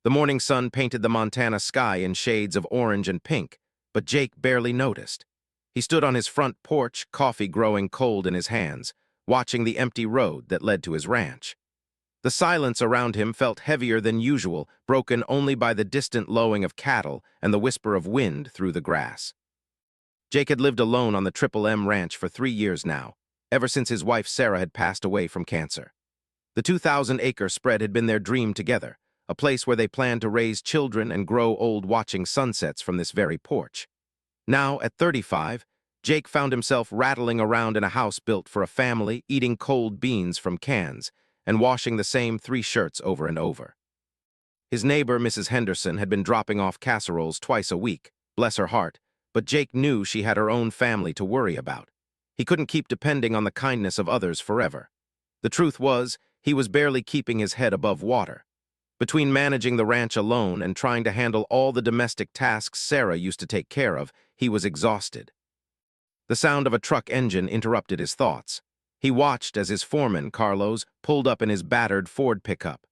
The morning sun painted the Montana sky in shades of orange and pink, but Jake barely noticed. He stood on his front porch, coffee growing cold in his hands, watching the empty road that led to his ranch. The silence around him felt heavier than usual, broken only by the distant lowing of cattle and the whisper of wind through the grass. Jake had lived alone on the Triple M ranch for 3 years now, ever since his wife Sarah had passed away from cancer. The 2,000-acre spread had been their dream together, a place where they planned to raise children and grow old watching sunsets from this very porch. Now, at 35, Jake found himself rattling around in a house built for a family, eating cold beans from cans, and washing the same 3 shirts over and over. His neighbor, Mrs. Henderson, had been dropping off casseroles twice a week, bless her heart, but Jake knew she had her own family to worry about. He couldn't keep depending on the kindness of others forever. The truth was, he was barely keeping his head above water. Between managing the ranch alone and trying to handle all the domestic tasks Sarah used to take care of, he was exhausted. The sound of a truck engine interrupted his thoughts. He watched as his foreman, Carlos, pulled up in his battered Ford pickup.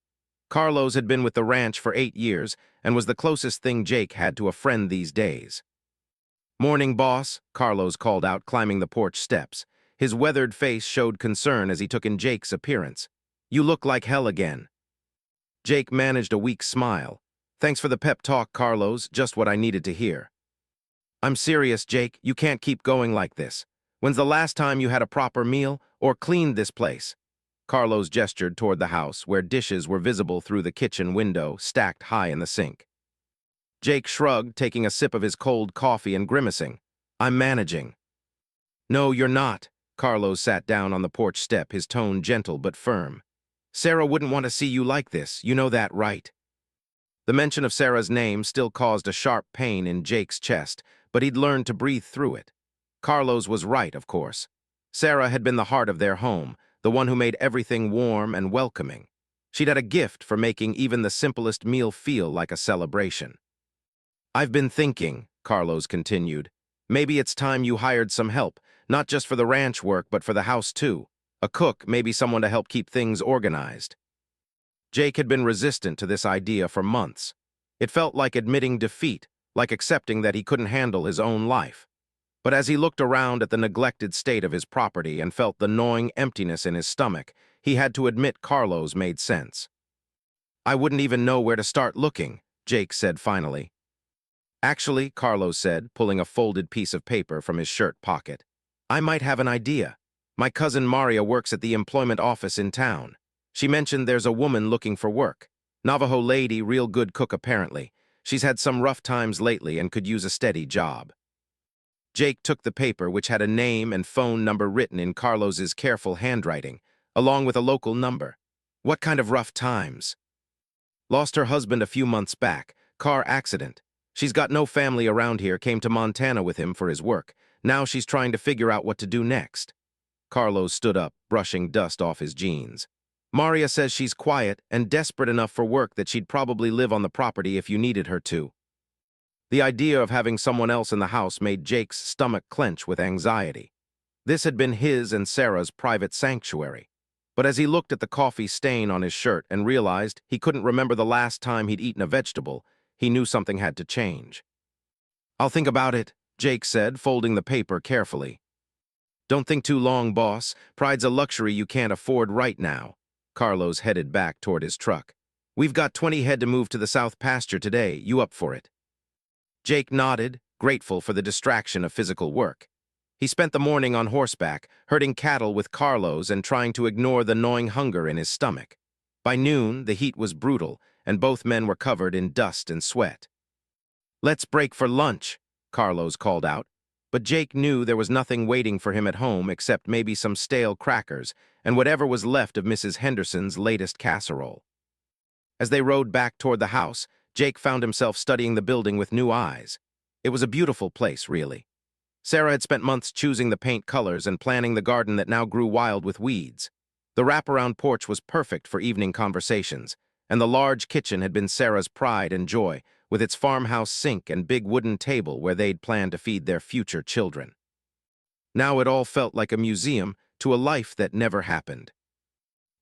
Carlos had been with the ranch for 8 years and was the closest thing Jake had to a friend these days. "Morning, boss," Carlos called out, climbing the porch steps. His weathered face showed concern as he took in Jake's appearance. "You look like hell again." Jake managed a weak smile. "Thanks for the pep talk, Carlos, just what I needed to hear." "I'm serious, Jake, you can't keep going like this. When's the last time you had a proper meal or cleaned this place?" Carlos gestured toward the house, where dishes were visible through the kitchen window, stacked high in the sink. Jake shrugged, taking a sip of his cold coffee and grimacing. "I'm managing." "No, you're not." Carlos sat down on the porch step, his tone gentle but firm. "Sarah wouldn't want to see you like this, you know that, right?" The mention of Sarah's name still caused a sharp pain in Jake's chest, but he'd learned to breathe through it. Carlos was right, of course. Sarah had been the heart of their home, the one who made everything warm and welcoming. She'd had a gift for making even the simplest meal feel like a celebration. "I've been thinking," Carlos continued, "maybe it's time you hired some help, not just for the ranch work, but for the house too. A cook, maybe someone to help keep things organized." Jake had been resistant to this idea for months. It felt like admitting defeat, like accepting that he couldn't handle his own life. But as he looked around at the neglected state of his property and felt the gnawing emptiness in his stomach, he had to admit Carlos made sense. "I wouldn't even know where to start looking," Jake said finally. "Actually," Carlos said, pulling a folded piece of paper from his shirt pocket, "I might have an idea. My cousin Maria works at the employment office in town. She mentioned there's a woman looking for work. Navajo lady, real good cook apparently. She's had some rough times lately and could use a steady job." Jake took the paper, which had a name and phone number written in Carlos's careful handwriting, along with a local number. "What kind of rough times?" "Lost her husband a few months back. Car accident. She's got no family around here, came to Montana with him for his work. Now she's trying to figure out what to do next." Carlos stood up, brushing dust off his jeans. "Maria says she's quiet and desperate enough for work that she'd probably live on the property if you needed her to." The idea of having someone else in the house made Jake's stomach clench with anxiety. This had been his and Sarah's private sanctuary. But as he looked at the coffee stain on his shirt and realized he couldn't remember the last time he'd eaten a vegetable, he knew something had to change. "I'll think about it," Jake said, folding the paper carefully. "Don't think too long, boss. Pride's a luxury you can't afford right now." Carlos headed back toward his truck. "We've got 20 head to move to the south pasture today. You up for it?" Jake nodded, grateful for the distraction of physical work. He spent the morning on horseback, herding cattle with Carlos and trying to ignore the gnawing hunger in his stomach. By noon, the heat was brutal, and both men were covered in dust and sweat. "Let's break for lunch," Carlos called out. But Jake knew there was nothing waiting for him at home except maybe some stale crackers and whatever was left of Mrs. Henderson's latest casserole. As they rode back toward the house, Jake found himself studying the building with new eyes. It was a beautiful place, really. Sarah had spent months choosing the paint colors and planning the garden that now grew wild with weeds. The wraparound porch was perfect for evening conversations, and the large kitchen had been Sarah's pride and joy, with its farmhouse sink and big wooden table where they'd planned to feed their future children. Now it all felt like a museum to a life that never happened.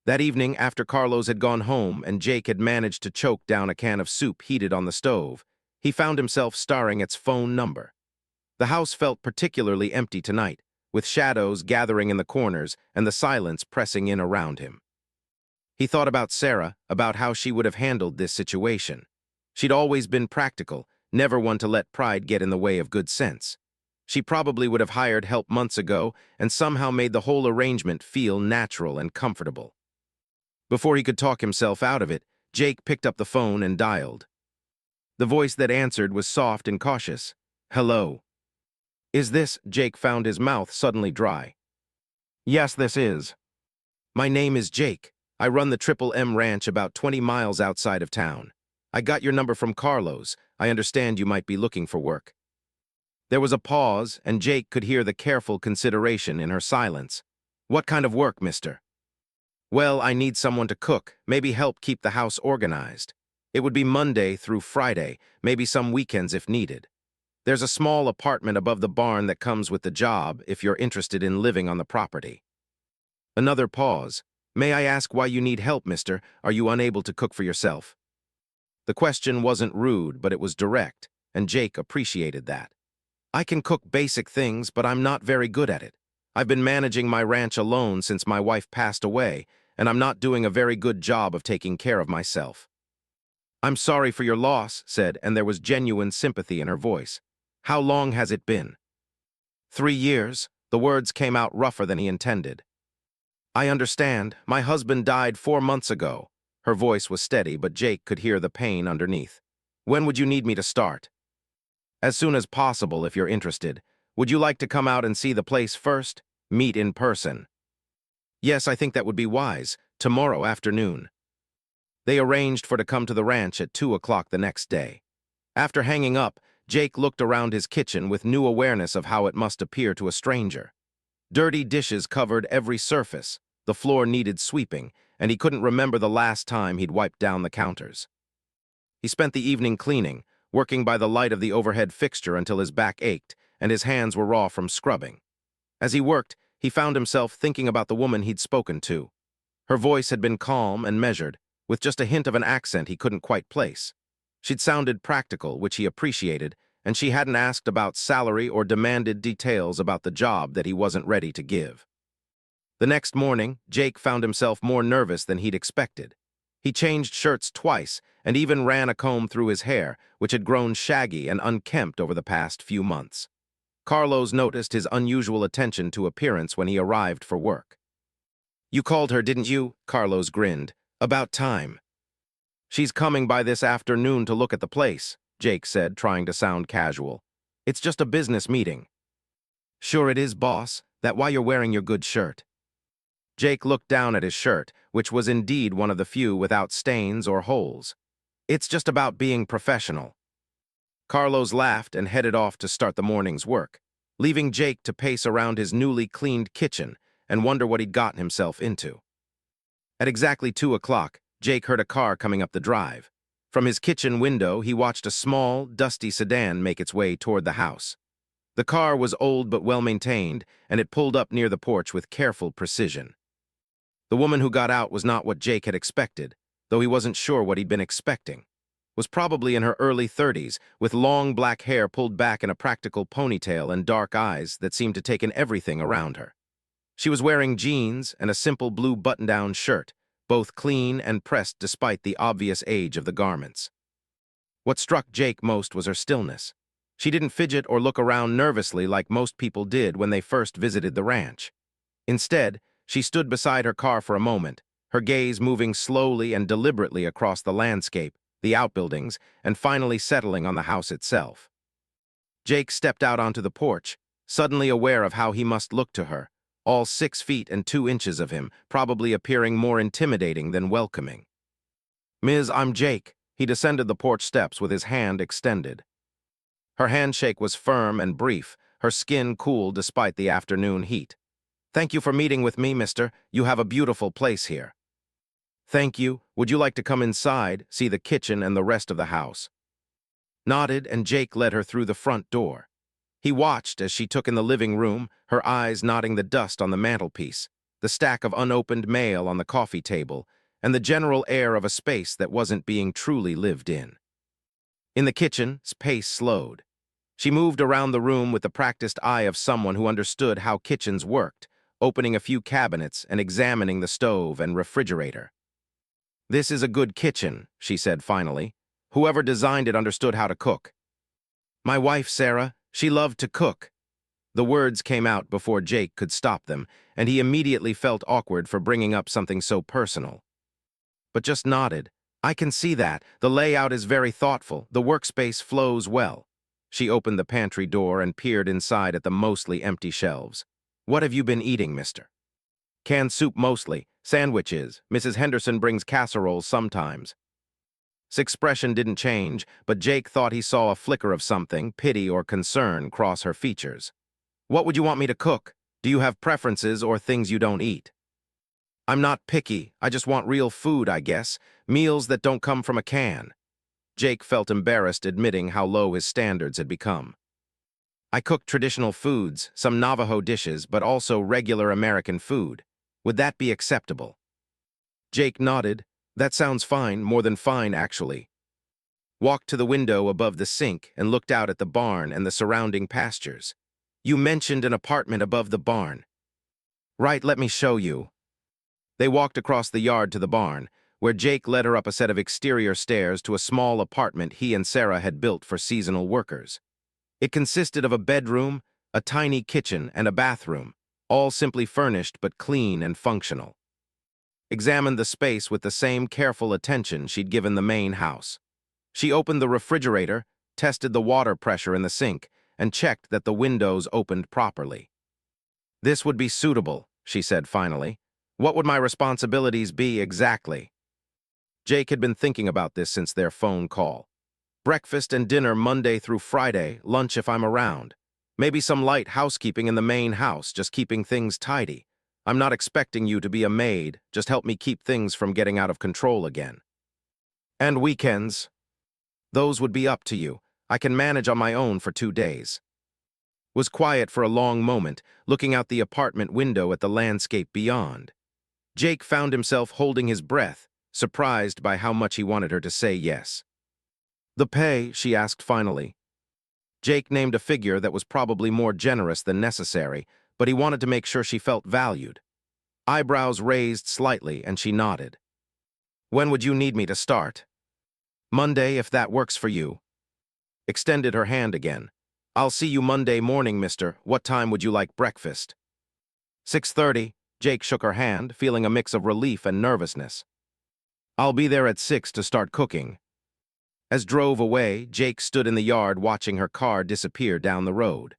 That evening, after Carlos had gone home and Jake had managed to choke down a can of soup heated on the stove, he found himself starring its phone number. The house felt particularly empty tonight, with shadows gathering in the corners and the silence pressing in around him. He thought about Sarah, about how she would have handled this situation. She'd always been practical, never one to let pride get in the way of good sense. She probably would have hired help months ago and somehow made the whole arrangement feel natural and comfortable. Before he could talk himself out of it, Jake picked up the phone and dialed. The voice that answered was soft and cautious. "Hello." "Is this?" Jake found his mouth suddenly dry. "Yes, this is." "My name is Jake. I run the Triple M Ranch about 20 miles outside of town. I got your number from Carlos. I understand you might be looking for work." There was a pause, and Jake could hear the careful consideration in her silence. "What kind of work, mister?" "Well, I need someone to cook, maybe help keep the house organized. It would be Monday through Friday, maybe some weekends if needed. There's a small apartment above the barn that comes with the job if you're interested in living on the property." Another pause. "May I ask why you need help, mister? Are you unable to cook for yourself?" The question wasn't rude, but it was direct, and Jake appreciated that. "I can cook basic things, but I'm not very good at it. I've been managing my ranch alone since my wife passed away, and I'm not doing a very good job of taking care of myself." "I'm sorry for your loss," said, and there was genuine sympathy in her voice. "How long has it been?" 3 years. The words came out rougher than he intended. "I understand. My husband died 4 months ago." Her voice was steady, but Jake could hear the pain underneath. "When would you need me to start?" "As soon as possible, if you're interested. Would you like to come out and see the place first? Meet in person?" "Yes, I think that would be wise. Tomorrow afternoon." They arranged for to come to the ranch at 2 o'clock the next day. After hanging up, Jake looked around his kitchen with new awareness of how it must appear to a stranger. Dirty dishes covered every surface, the floor needed sweeping, and he couldn't remember the last time he'd wiped down the counters. He spent the evening cleaning, working by the light of the overhead fixture until his back ached and his hands were raw from scrubbing. As he worked, he found himself thinking about the woman he'd spoken to. Her voice had been calm and measured, with just a hint of an accent he couldn't quite place. She'd sounded practical, which he appreciated, and she hadn't asked about salary or demanded details about the job that he wasn't ready to give. The next morning, Jake found himself more nervous than he'd expected. He changed shirts twice and even ran a comb through his hair, which had grown shaggy and unkempt over the past few months. Carlos noticed his unusual attention to appearance when he arrived for work. "You called her, didn't you?" Carlos grinned. "About time." "She's coming by this afternoon to look at the place," Jake said, trying to sound casual. "It's just a business meeting." "Sure it is, boss. That's why you're wearing your good shirt." Jake looked down at his shirt, which was indeed one of the few without stains or holes. "It's just about being professional." Carlos laughed and headed off to start the morning's work, leaving Jake to pace around his newly cleaned kitchen and wonder what he'd gotten himself into. At exactly 2 o'clock, Jake heard a car coming up the drive. From his kitchen window, he watched a small, dusty sedan make its way toward the house. The car was old but well-maintained, and it pulled up near the porch with careful precision. The woman who got out was not what Jake had expected, though he wasn't sure what he'd been expecting. Was probably in her early 30s, with long black hair pulled back in a practical ponytail and dark eyes that seemed to take in everything around her. She was wearing jeans and a simple blue button-down shirt, both clean and pressed despite the obvious age of the garments. What struck Jake most was her stillness. She didn't fidget or look around nervously like most people did when they first visited the ranch. Instead, she stood beside her car for a moment, her gaze moving slowly and deliberately across the landscape, the outbuildings, and finally settling on the house itself. Jake stepped out onto the porch, suddenly aware of how he must look to her, all 6 feet and 2 inches of him, probably appearing more intimidating than welcoming. "Ms., I'm Jake." He descended the porch steps with his hand extended. Her handshake was firm and brief, her skin cool despite the afternoon heat. "Thank you for meeting with me, mister. You have a beautiful place here." "Thank you. Would you like to come inside, see the kitchen and the rest of the house?" Nodded, and Jake led her through the front door. He watched as she took in the living room, her eyes knotting the dust on the mantelpiece. the stack of unopened mail on the coffee table, and the general air of a space that wasn't being truly lived in. In the kitchen's pace slowed. She moved around the room with the practiced eye of someone who understood how kitchens worked, opening a few cabinets and examining the stove and refrigerator. "This is a good kitchen," she said finally. "Whoever designed it understood how to cook." "My wife, Sarah, she loved to cook." The words came out before Jake could stop them, and he immediately felt awkward for bringing up something so personal. But just nodded. "I can see that. The layout is very thoughtful. The workspace flows well." She opened the pantry door and peered inside at the mostly empty shelves. "What have you been eating, mister?" "Canned soup mostly. Sandwiches. Mrs. Henderson brings casseroles sometimes." His expression didn't change, but Jake thought he saw a flicker of something, pity or concern, cross her features. "What would you want me to cook? Do you have preferences or things you don't eat?" "I'm not picky. I just want real food, I guess. Meals that don't come from a can." Jake felt embarrassed admitting how low his standards had become. "I cook traditional foods, some Navajo dishes, but also regular American food. Would that be acceptable?" Jake nodded. "That sounds fine, more than fine, actually." Walked to the window above the sink and looked out at the barn and the surrounding pastures. "You mentioned an apartment above the barn." "Right, let me show you." They walked across the yard to the barn, where Jake led her up a set of exterior stairs to a small apartment he and Sarah had built for seasonal workers. It consisted of a bedroom, a tiny kitchen, and a bathroom, all simply furnished but clean and functional. Examined the space with the same careful attention she'd given the main house. She opened the refrigerator, tested the water pressure in the sink, and checked that the windows opened properly. "This would be suitable," she said finally. "What would my responsibilities be exactly?" Jake had been thinking about this since their phone call. "Breakfast and dinner Monday through Friday, lunch if I'm around. Maybe some light housekeeping in the main house, just keeping things tidy. I'm not expecting you to be a maid, just help me keep things from getting out of control again. And weekends. Those would be up to you. I can manage on my own for 2 days." Was quiet for a long moment, looking out the apartment window at the landscape beyond. Jake found himself holding his breath, surprised by how much he wanted her to say yes. "The pay?" she asked finally. Jake named a figure that was probably more generous than necessary, but he wanted to make sure she felt valued. Eyebrows raised slightly, and she nodded. "When would you need me to start?" "Monday, if that works for you." Extended her hand again. "I'll see you Monday morning, mister. What time would you like breakfast?" 6:30. Jake shook her hand, feeling a mix of relief and nervousness. "I'll be there at 6 to start cooking." As drove away, Jake stood in the yard watching her car disappear down the road.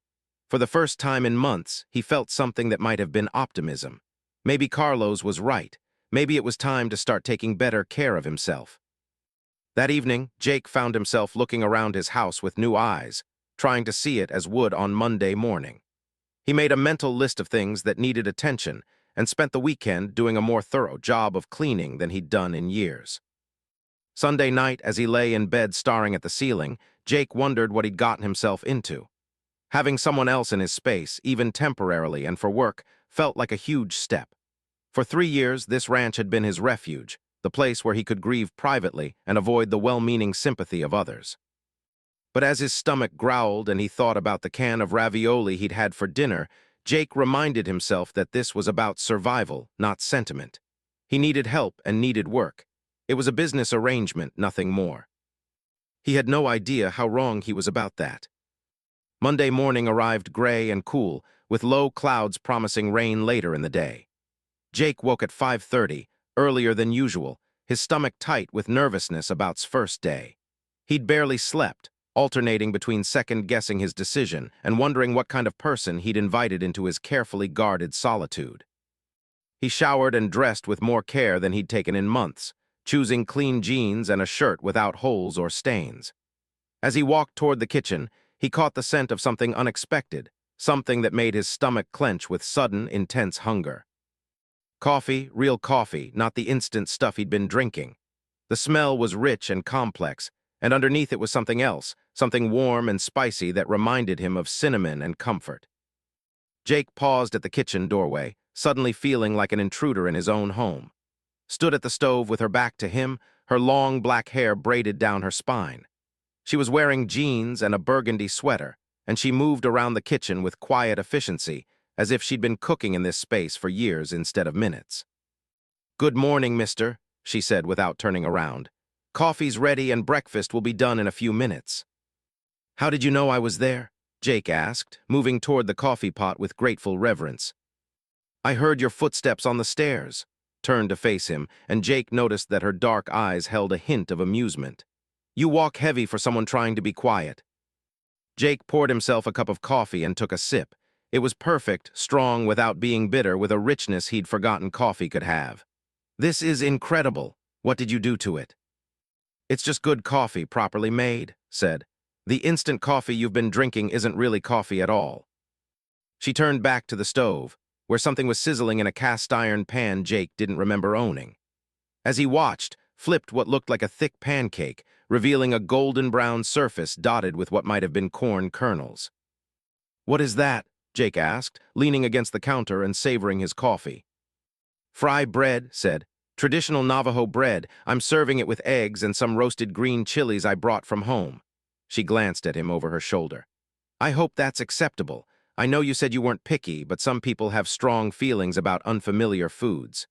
For the first time in months, he felt something that might have been optimism. Maybe Carlos was right. Maybe it was time to start taking better care of himself. That evening, Jake found himself looking around his house with new eyes, trying to see it as would on Monday morning. He made a mental list of things that needed attention and spent the weekend doing a more thorough job of cleaning than he'd done in years. Sunday night, as he lay in bed staring at the ceiling, Jake wondered what he'd gotten himself into. Having someone else in his space, even temporarily and for work, felt like a huge step. For 3 years, this ranch had been his refuge, the place where he could grieve privately and avoid the well-meaning sympathy of others. But as his stomach growled and he thought about the can of ravioli he'd had for dinner, Jake reminded himself that this was about survival, not sentiment. He needed help and needed work. It was a business arrangement, nothing more. He had no idea how wrong he was about that. Monday morning arrived gray and cool, with low clouds promising rain later in the day. Jake woke at 5:30, earlier than usual, his stomach tight with nervousness about's first day. He'd barely slept, alternating between second-guessing his decision and wondering what kind of person he'd invited into his carefully guarded solitude. He showered and dressed with more care than he'd taken in months, choosing clean jeans and a shirt without holes or stains. As he walked toward the kitchen, he caught the scent of something unexpected, something that made his stomach clench with sudden, intense hunger. Coffee, real coffee, not the instant stuff he'd been drinking. The smell was rich and complex, and underneath it was something else, something warm and spicy that reminded him of cinnamon and comfort. Jake paused at the kitchen doorway, suddenly feeling like an intruder in his own home. Stood at the stove with her back to him, her long black hair braided down her spine. She was wearing jeans and a burgundy sweater, and she moved around the kitchen with quiet efficiency, as if she'd been cooking in this space for years instead of minutes. "Good morning, mister," she said without turning around. "Coffee's ready and breakfast will be done in a few minutes." "How did you know I was there?" Jake asked, moving toward the coffee pot with grateful reverence. "I heard your footsteps on the stairs." Turned to face him, and Jake noticed that her dark eyes held a hint of amusement. "You walk heavy for someone trying to be quiet." Jake poured himself a cup of coffee and took a sip. It was perfect, strong without being bitter, with a richness he'd forgotten coffee could have. "This is incredible. What did you do to it?" "It's just good coffee, properly made," said. "The instant coffee you've been drinking isn't really coffee at all." She turned back to the stove, where something was sizzling in a cast-iron pan Jake didn't remember owning. As he watched, flipped what looked like a thick pancake, revealing a golden-brown surface dotted with what might have been corn kernels. "What is that?" Jake asked, leaning against the counter and savoring his coffee. "Fry bread," said. "Traditional Navajo bread. I'm serving it with eggs and some roasted green chilies I brought from home." She glanced at him over her shoulder. "I hope that's acceptable. I know you said you weren't picky, but some people have strong feelings about unfamiliar foods."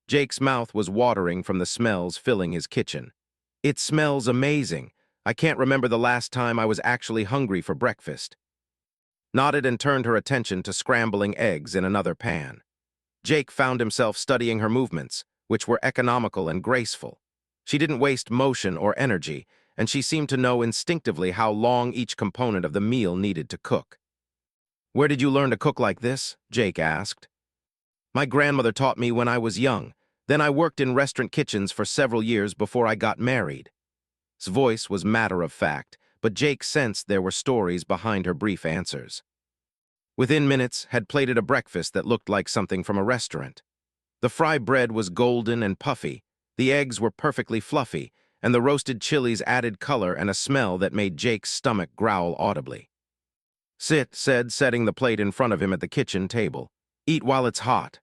Jake's mouth was watering from the smells filling his kitchen. "It smells amazing. I can't remember the last time I was actually hungry for breakfast." Nodded and turned her attention to scrambling eggs in another pan. Jake found himself studying her movements, which were economical and graceful. She didn't waste motion or energy, and she seemed to know instinctively how long each component of the meal needed to cook. "Where did you learn to cook like this?" Jake asked. "My grandmother taught me when I was young. Then I worked in restaurant kitchens for several years before I got married." His voice was matter-of-fact, but Jake sensed there were stories behind her brief answers. Within minutes, had plated a breakfast that looked like something from a restaurant. The fry bread was golden and puffy, the eggs were perfectly fluffy, and the roasted chilies added color and a smell that made Jake's stomach growl audibly. "Sit," said, setting the plate in front of him at the kitchen table. "Eat while it's hot."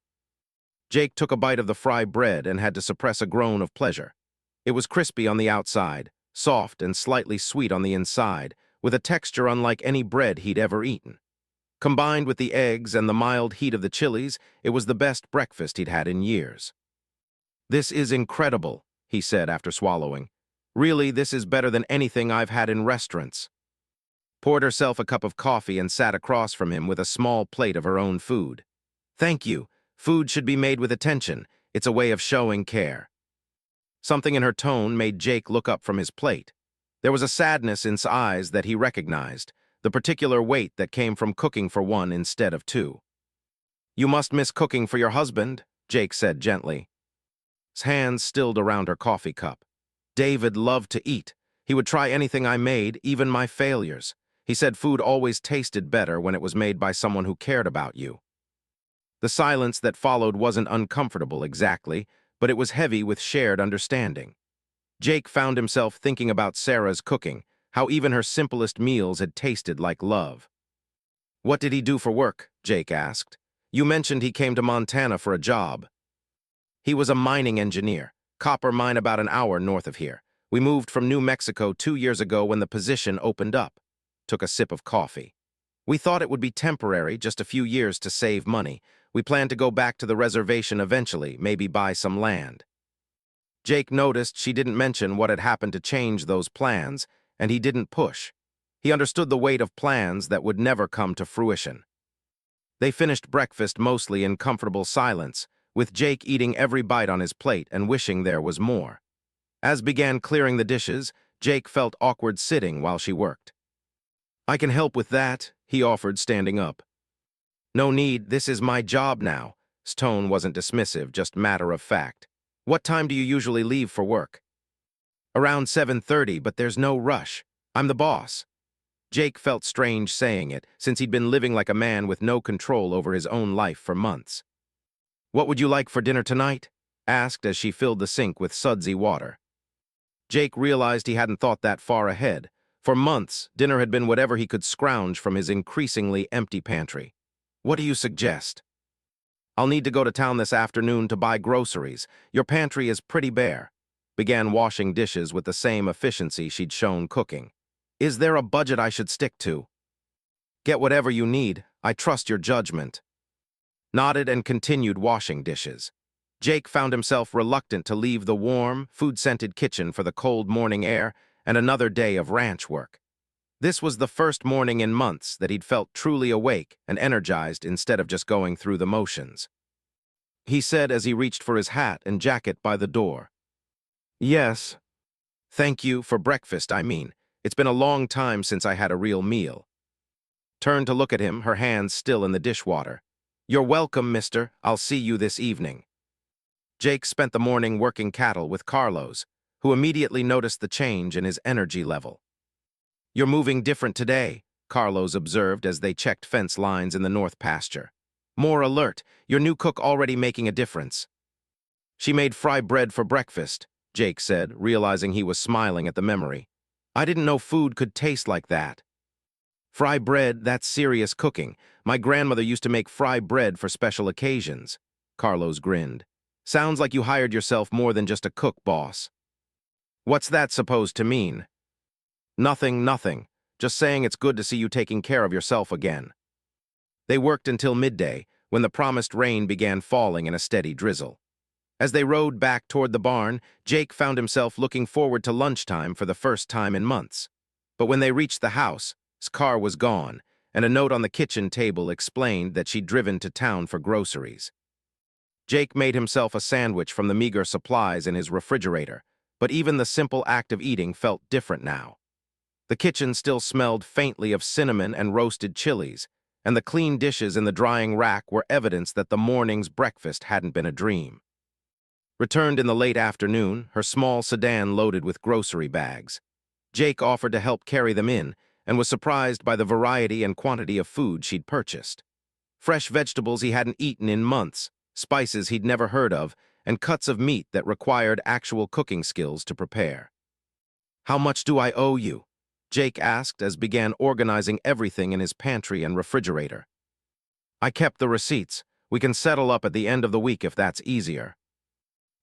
Jake took a bite of the fry bread and had to suppress a groan of pleasure. It was crispy on the outside, soft and slightly sweet on the inside, with a texture unlike any bread he'd ever eaten. Combined with the eggs and the mild heat of the chilies, it was the best breakfast he'd had in years. "This is incredible," he said after swallowing. "Really, this is better than anything I've had in restaurants." Poured herself a cup of coffee and sat across from him with a small plate of her own food. "Thank you. Food should be made with attention. It's a way of showing care." Something in her tone made Jake look up from his plate. There was a sadness in his eyes that he recognized, the particular weight that came from cooking for one instead of two. "You must miss cooking for your husband," Jake said gently. His hands stilled around her coffee cup. "David loved to eat. He would try anything I made, even my failures. He said food always tasted better when it was made by someone who cared about you." The silence that followed wasn't uncomfortable exactly, but it was heavy with shared understanding. Jake found himself thinking about Sarah's cooking, how even her simplest meals had tasted like love. "What did he do for work?" Jake asked. "You mentioned he came to Montana for a job." "He was a mining engineer, copper mine about an hour north of here. We moved from New Mexico 2 years ago when the position opened up." Took a sip of coffee. "We thought it would be temporary, just a few years to save money. We planned to go back to the reservation eventually, maybe buy some land." Jake noticed she didn't mention what had happened to change those plans, and he didn't push. He understood the weight of plans that would never come to fruition. They finished breakfast mostly in comfortable silence, with Jake eating every bite on his plate and wishing there was more. As began clearing the dishes, Jake felt awkward sitting while she worked. "I can help with that," he offered, standing up. "No need, this is my job now." His tone wasn't dismissive, just matter-of-fact. "What time do you usually leave for work?" "Around 7:30, but there's no rush. I'm the boss." Jake felt strange saying it, since he'd been living like a man with no control over his own life for months. "What would you like for dinner tonight?" asked as she filled the sink with sudsy water. Jake realized he hadn't thought that far ahead. For months, dinner had been whatever he could scrounge from his increasingly empty pantry. "What do you suggest?" I'll need to go to town this afternoon to buy groceries. Your pantry is pretty bare. Began washing dishes with the same efficiency she'd shown cooking. Is there a budget I should stick to? Get whatever you need. I trust your judgment. Nodded and continued washing dishes. Jake found himself reluctant to leave the warm, food-scented kitchen for the cold morning air and another day of ranch work. This was the first morning in months that he'd felt truly awake and energized instead of just going through the motions. He said as he reached for his hat and jacket by the door. Yes. Thank you for breakfast, I mean. It's been a long time since I had a real meal. Turned to look at him, her hands still in the dishwater. You're welcome, mister. I'll see you this evening. Jake spent the morning working cattle with Carlos, who immediately noticed the change in his energy level. You're moving different today, Carlos observed as they checked fence lines in the north pasture. More alert, your new cook already making a difference. She made fry bread for breakfast, Jake said, realizing he was smiling at the memory. I didn't know food could taste like that. Fry bread, that's serious cooking. My grandmother used to make fry bread for special occasions. Carlos grinned. Sounds like you hired yourself more than just a cook, boss. What's that supposed to mean? Nothing. Just saying it's good to see you taking care of yourself again. They worked until midday, when the promised rain began falling in a steady drizzle. As they rode back toward the barn, Jake found himself looking forward to lunchtime for the first time in months. But when they reached the house, his car was gone, and a note on the kitchen table explained that she'd driven to town for groceries. Jake made himself a sandwich from the meager supplies in his refrigerator, but even the simple act of eating felt different now. The kitchen still smelled faintly of cinnamon and roasted chilies, and the clean dishes in the drying rack were evidence that the morning's breakfast hadn't been a dream. Returned in the late afternoon, her small sedan loaded with grocery bags. Jake offered to help carry them in, and was surprised by the variety and quantity of food she'd purchased. Fresh vegetables he hadn't eaten in months, spices he'd never heard of, and cuts of meat that required actual cooking skills to prepare. How much do I owe you? Jake asked as began organizing everything in his pantry and refrigerator. I kept the receipts. We can settle up at the end of the week if that's easier.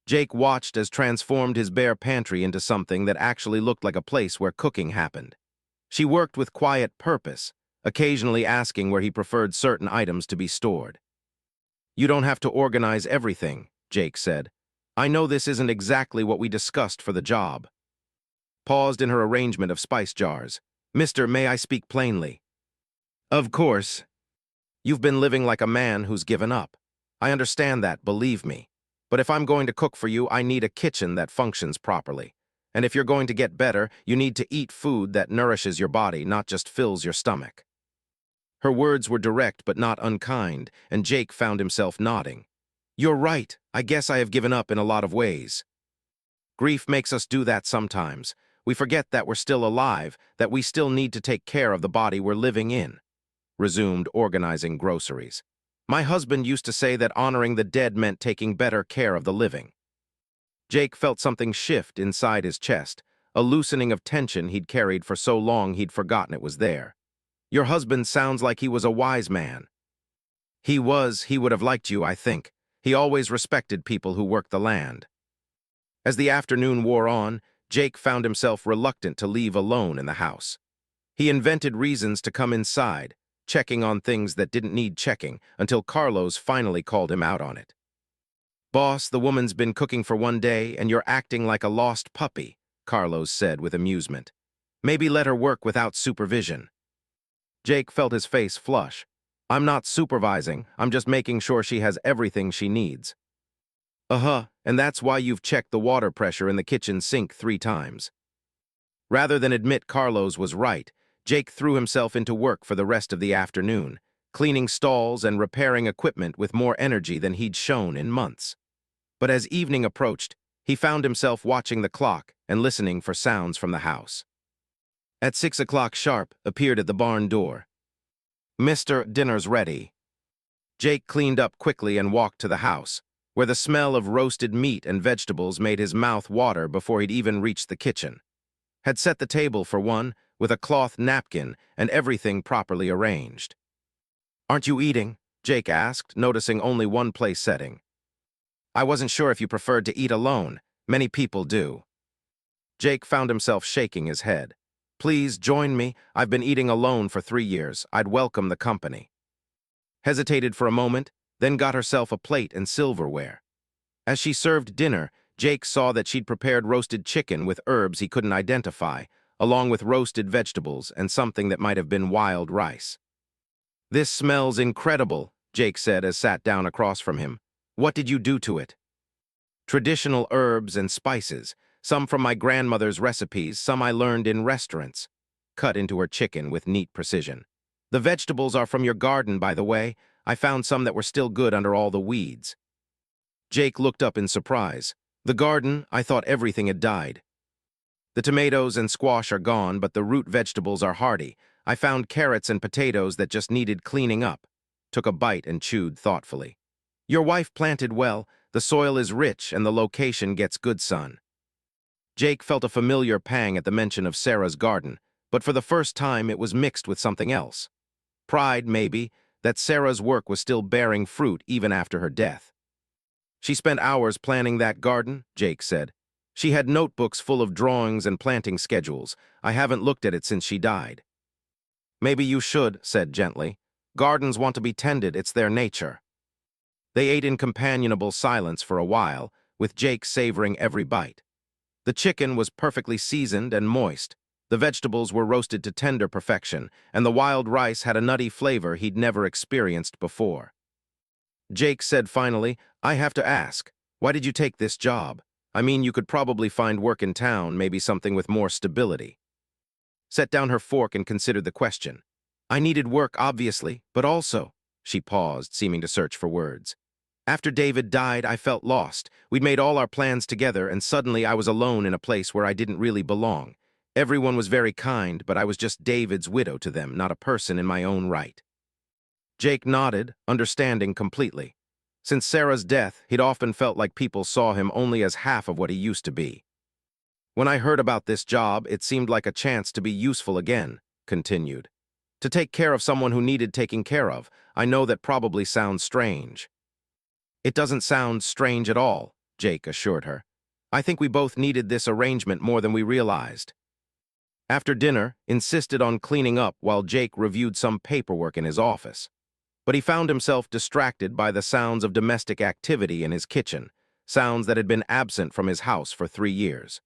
Jake watched as transformed his bare pantry into something that actually looked like a place where cooking happened. She worked with quiet purpose, occasionally asking where he preferred certain items to be stored. You don't have to organize everything, Jake said. I know this isn't exactly what we discussed for the job. Paused in her arrangement of spice jars. Mister, may I speak plainly? Of course. You've been living like a man who's given up. I understand that, believe me. But if I'm going to cook for you, I need a kitchen that functions properly. And if you're going to get better, you need to eat food that nourishes your body, not just fills your stomach. Her words were direct but not unkind, and Jake found himself nodding. You're right. I guess I have given up in a lot of ways. Grief makes us do that sometimes. We forget that we're still alive, that we still need to take care of the body we're living in. Resumed organizing groceries. My husband used to say that honoring the dead meant taking better care of the living. Jake felt something shift inside his chest, a loosening of tension he'd carried for so long he'd forgotten it was there. Your husband sounds like he was a wise man. He would have liked you, I think. He always respected people who worked the land. As the afternoon wore on, Jake found himself reluctant to leave alone in the house. He invented reasons to come inside, checking on things that didn't need checking, until Carlos finally called him out on it. Boss, the woman's been cooking for one day, and you're acting like a lost puppy, Carlos said with amusement. Maybe let her work without supervision. Jake felt his face flush. I'm not supervising, I'm just making sure she has everything she needs. And that's why you've checked the water pressure in the kitchen sink 3 times. Rather than admit Carlos was right, Jake threw himself into work for the rest of the afternoon, cleaning stalls and repairing equipment with more energy than he'd shown in months. But as evening approached, he found himself watching the clock and listening for sounds from the house. At 6 o'clock sharp, appeared at the barn door. Mister, dinner's ready. Jake cleaned up quickly and walked to the house, where the smell of roasted meat and vegetables made his mouth water before he'd even reached the kitchen. Had set the table for one, with a cloth napkin and everything properly arranged. Aren't you eating? Jake asked, noticing only one place setting. I wasn't sure if you preferred to eat alone. Many people do. Jake found himself shaking his head. Please join me. I've been eating alone for 3 years. I'd welcome the company. Hesitated for a moment, then got herself a plate and silverware. As she served dinner, Jake saw that she'd prepared roasted chicken with herbs he couldn't identify, along with roasted vegetables and something that might have been wild rice. This smells incredible, Jake said as sat down across from him. What did you do to it? Traditional herbs and spices, some from my grandmother's recipes, some I learned in restaurants. Cut into her chicken with neat precision. The vegetables are from your garden, by the way. I found some that were still good under all the weeds. Jake looked up in surprise. The garden, I thought everything had died. The tomatoes and squash are gone, but the root vegetables are hardy. I found carrots and potatoes that just needed cleaning up. Took a bite and chewed thoughtfully. Your wife planted well. The soil is rich and the location gets good sun. Jake felt a familiar pang at the mention of Sarah's garden, but for the first time it was mixed with something else. Pride, maybe, that Sarah's work was still bearing fruit even after her death. She spent hours planning that garden, Jake said. She had notebooks full of drawings and planting schedules. I haven't looked at it since she died. Maybe you should, said gently. Gardens want to be tended, it's their nature. They ate in companionable silence for a while, with Jake savoring every bite. The chicken was perfectly seasoned and moist. The vegetables were roasted to tender perfection, and the wild rice had a nutty flavor he'd never experienced before. Jake said finally, I have to ask, why did you take this job? I mean, you could probably find work in town, maybe something with more stability. Set down her fork and considered the question. I needed work, obviously, but also, she paused, seeming to search for words. After David died, I felt lost. We'd made all our plans together, and suddenly I was alone in a place where I didn't really belong. Everyone was very kind, but I was just David's widow to them, not a person in my own right. Jake nodded, understanding completely. Since Sarah's death, he'd often felt like people saw him only as half of what he used to be. When I heard about this job, it seemed like a chance to be useful again, continued. To take care of someone who needed taking care of. I know that probably sounds strange. It doesn't sound strange at all, Jake assured her. I think we both needed this arrangement more than we realized. After dinner, insisted on cleaning up while Jake reviewed some paperwork in his office. But he found himself distracted by the sounds of domestic activity in his kitchen, sounds that had been absent from his house for 3 years.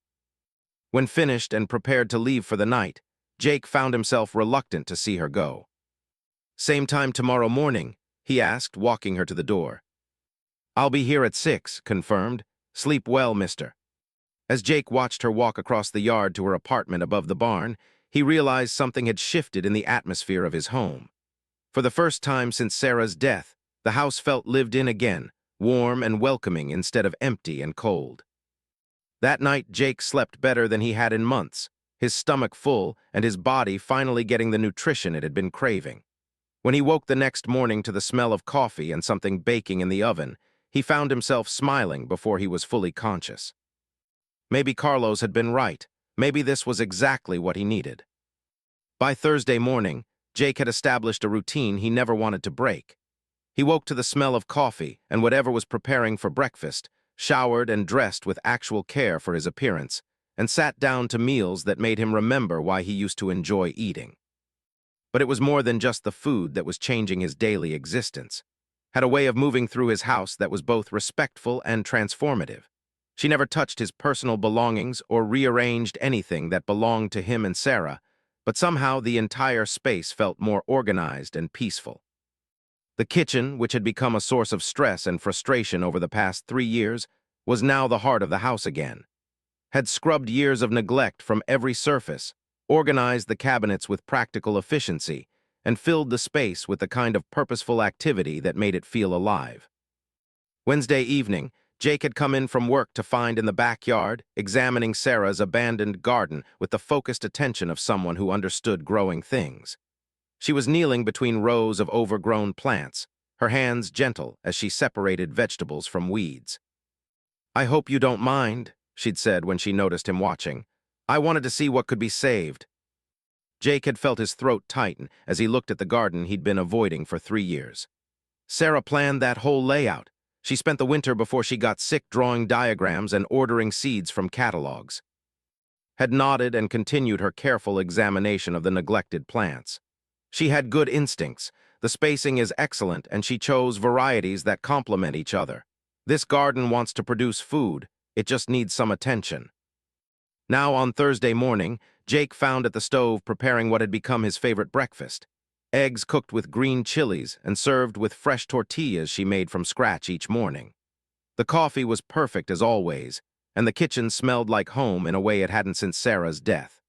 When finished and prepared to leave for the night, Jake found himself reluctant to see her go. Same time tomorrow morning, he asked, walking her to the door. I'll be here at 6, confirmed. Sleep well, mister. As Jake watched her walk across the yard to her apartment above the barn, he realized something had shifted in the atmosphere of his home. For the first time since Sarah's death, the house felt lived in again, warm and welcoming instead of empty and cold. That night, Jake slept better than he had in months, his stomach full and his body finally getting the nutrition it had been craving. When he woke the next morning to the smell of coffee and something baking in the oven, he found himself smiling before he was fully conscious. Maybe Carlos had been right. Maybe this was exactly what he needed. By Thursday morning, Jake had established a routine he never wanted to break. He woke to the smell of coffee and whatever was preparing for breakfast, showered and dressed with actual care for his appearance, and sat down to meals that made him remember why he used to enjoy eating. But it was more than just the food that was changing his daily existence. Had a way of moving through his house that was both respectful and transformative. She never touched his personal belongings or rearranged anything that belonged to him and Sarah, but somehow the entire space felt more organized and peaceful. The kitchen, which had become a source of stress and frustration over the past 3 years, was now the heart of the house again. Had scrubbed years of neglect from every surface, organized the cabinets with practical efficiency, and filled the space with the kind of purposeful activity that made it feel alive. Wednesday evening, Jake had come in from work to find in the backyard, examining Sarah's abandoned garden with the focused attention of someone who understood growing things. She was kneeling between rows of overgrown plants, her hands gentle as she separated vegetables from weeds. I hope you don't mind, she'd said when she noticed him watching. I wanted to see what could be saved. Jake had felt his throat tighten as he looked at the garden he'd been avoiding for 3 years. Sarah planned that whole layout. She spent the winter before she got sick drawing diagrams and ordering seeds from catalogs. Had nodded and continued her careful examination of the neglected plants. She had good instincts. The spacing is excellent, and she chose varieties that complement each other. This garden wants to produce food. It just needs some attention. Now on Thursday morning, Jake found at the stove preparing what had become his favorite breakfast. Eggs cooked with green chilies and served with fresh tortillas she made from scratch each morning. The coffee was perfect as always, and the kitchen smelled like home in a way it hadn't since Sarah's death.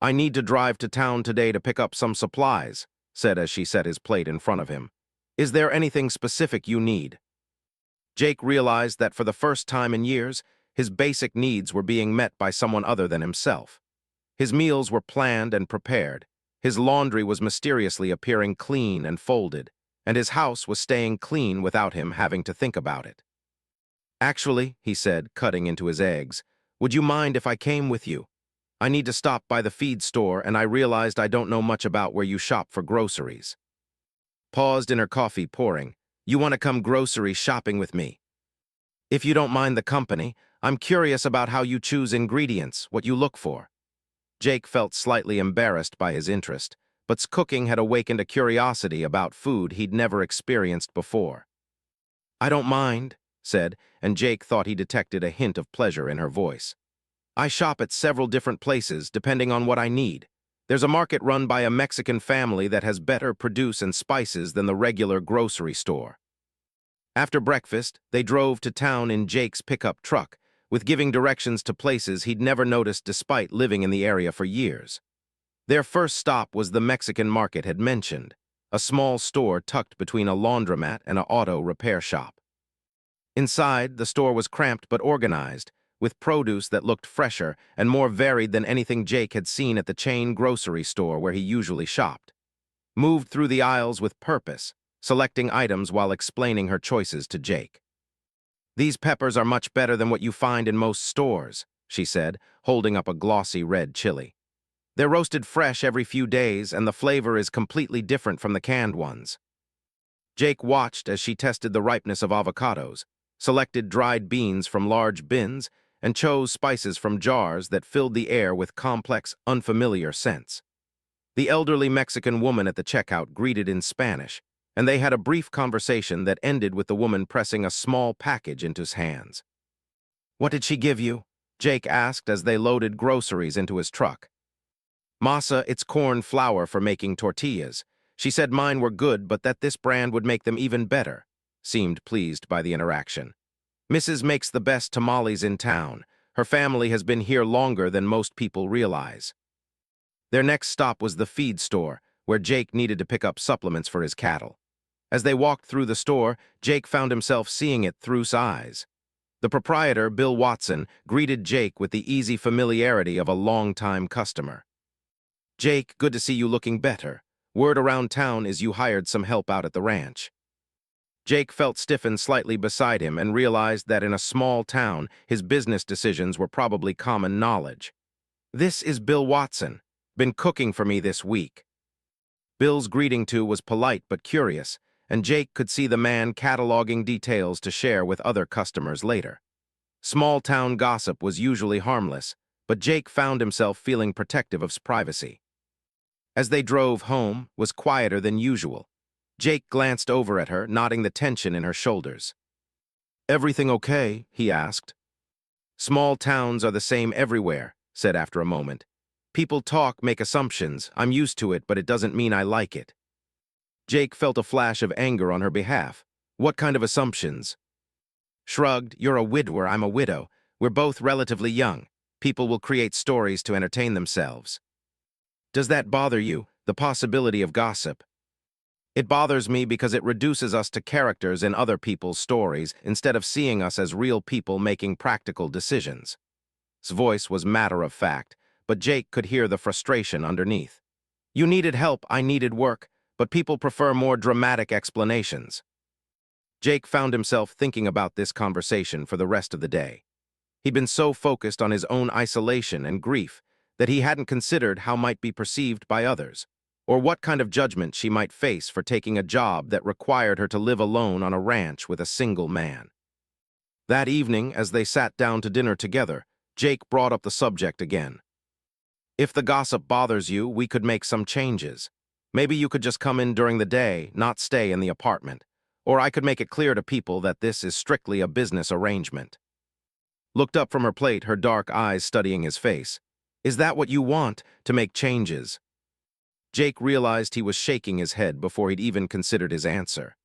"I need to drive to town today to pick up some supplies," said as she set his plate in front of him. "Is there anything specific you need?" Jake realized that for the first time in years, his basic needs were being met by someone other than himself. His meals were planned and prepared. His laundry was mysteriously appearing clean and folded, and his house was staying clean without him having to think about it. "Actually," he said, cutting into his eggs, "would you mind if I came with you? I need to stop by the feed store, and I realized I don't know much about where you shop for groceries." Paused in her coffee pouring. "You want to come grocery shopping with me? If you don't mind the company, I'm curious about how you choose ingredients, what you look for." Jake felt slightly embarrassed by his interest, but cooking had awakened a curiosity about food he'd never experienced before. "I don't mind," said, and Jake thought he detected a hint of pleasure in her voice. "I shop at several different places, depending on what I need. There's a market run by a Mexican family that has better produce and spices than the regular grocery store." After breakfast, they drove to town in Jake's pickup truck, with giving directions to places he'd never noticed despite living in the area for years. Their first stop was the Mexican market had mentioned, a small store tucked between a laundromat and an auto repair shop. Inside, the store was cramped but organized, with produce that looked fresher and more varied than anything Jake had seen at the chain grocery store where he usually shopped. Moved through the aisles with purpose, selecting items while explaining her choices to Jake. "These peppers are much better than what you find in most stores," she said, holding up a glossy red chili. "They're roasted fresh every few days, and the flavor is completely different from the canned ones." Jake watched as she tested the ripeness of avocados, selected dried beans from large bins, and chose spices from jars that filled the air with complex, unfamiliar scents. The elderly Mexican woman at the checkout greeted in Spanish, and they had a brief conversation that ended with the woman pressing a small package into his hands. "What did she give you?" Jake asked as they loaded groceries into his truck. "Masa, it's corn flour for making tortillas. She said mine were good, but that this brand would make them even better." Seemed pleased by the interaction. "Mrs. makes the best tamales in town. Her family has been here longer than most people realize." Their next stop was the feed store, where Jake needed to pick up supplements for his cattle. As they walked through the store, Jake found himself seeing it through his eyes. The proprietor, Bill Watson, greeted Jake with the easy familiarity of a longtime customer. "Jake, good to see you looking better. Word around town is you hired some help out at the ranch." Jake felt stiffened slightly beside him and realized that in a small town, his business decisions were probably common knowledge. "This is Bill Watson. Been cooking for me this week." Bill's greeting to was polite but curious, and Jake could see the man cataloging details to share with other customers later. Small-town gossip was usually harmless, but Jake found himself feeling protective of his privacy. As they drove home, was quieter than usual. Jake glanced over at her, noting the tension in her shoulders. "Everything okay?" he asked. "Small towns are the same everywhere," said after a moment. "People talk, make assumptions. I'm used to it, but it doesn't mean I like it." Jake felt a flash of anger on her behalf. "What kind of assumptions?" Shrugged. "You're a widower, I'm a widow. We're both relatively young. People will create stories to entertain themselves." "Does that bother you, the possibility of gossip?" "It bothers me because it reduces us to characters in other people's stories instead of seeing us as real people making practical decisions." His voice was matter-of-fact, but Jake could hear the frustration underneath. "You needed help, I needed work, but people prefer more dramatic explanations." Jake found himself thinking about this conversation for the rest of the day. He'd been so focused on his own isolation and grief that he hadn't considered how might be perceived by others. or what kind of judgment she might face for taking a job that required her to live alone on a ranch with a single man. That evening, as they sat down to dinner together, Jake brought up the subject again. "If the gossip bothers you, we could make some changes. Maybe you could just come in during the day, not stay in the apartment. Or I could make it clear to people that this is strictly a business arrangement." Looked up from her plate, her dark eyes studying his face. "Is that what you want, to make changes?" Jake realized he was shaking his head before he'd even considered his answer.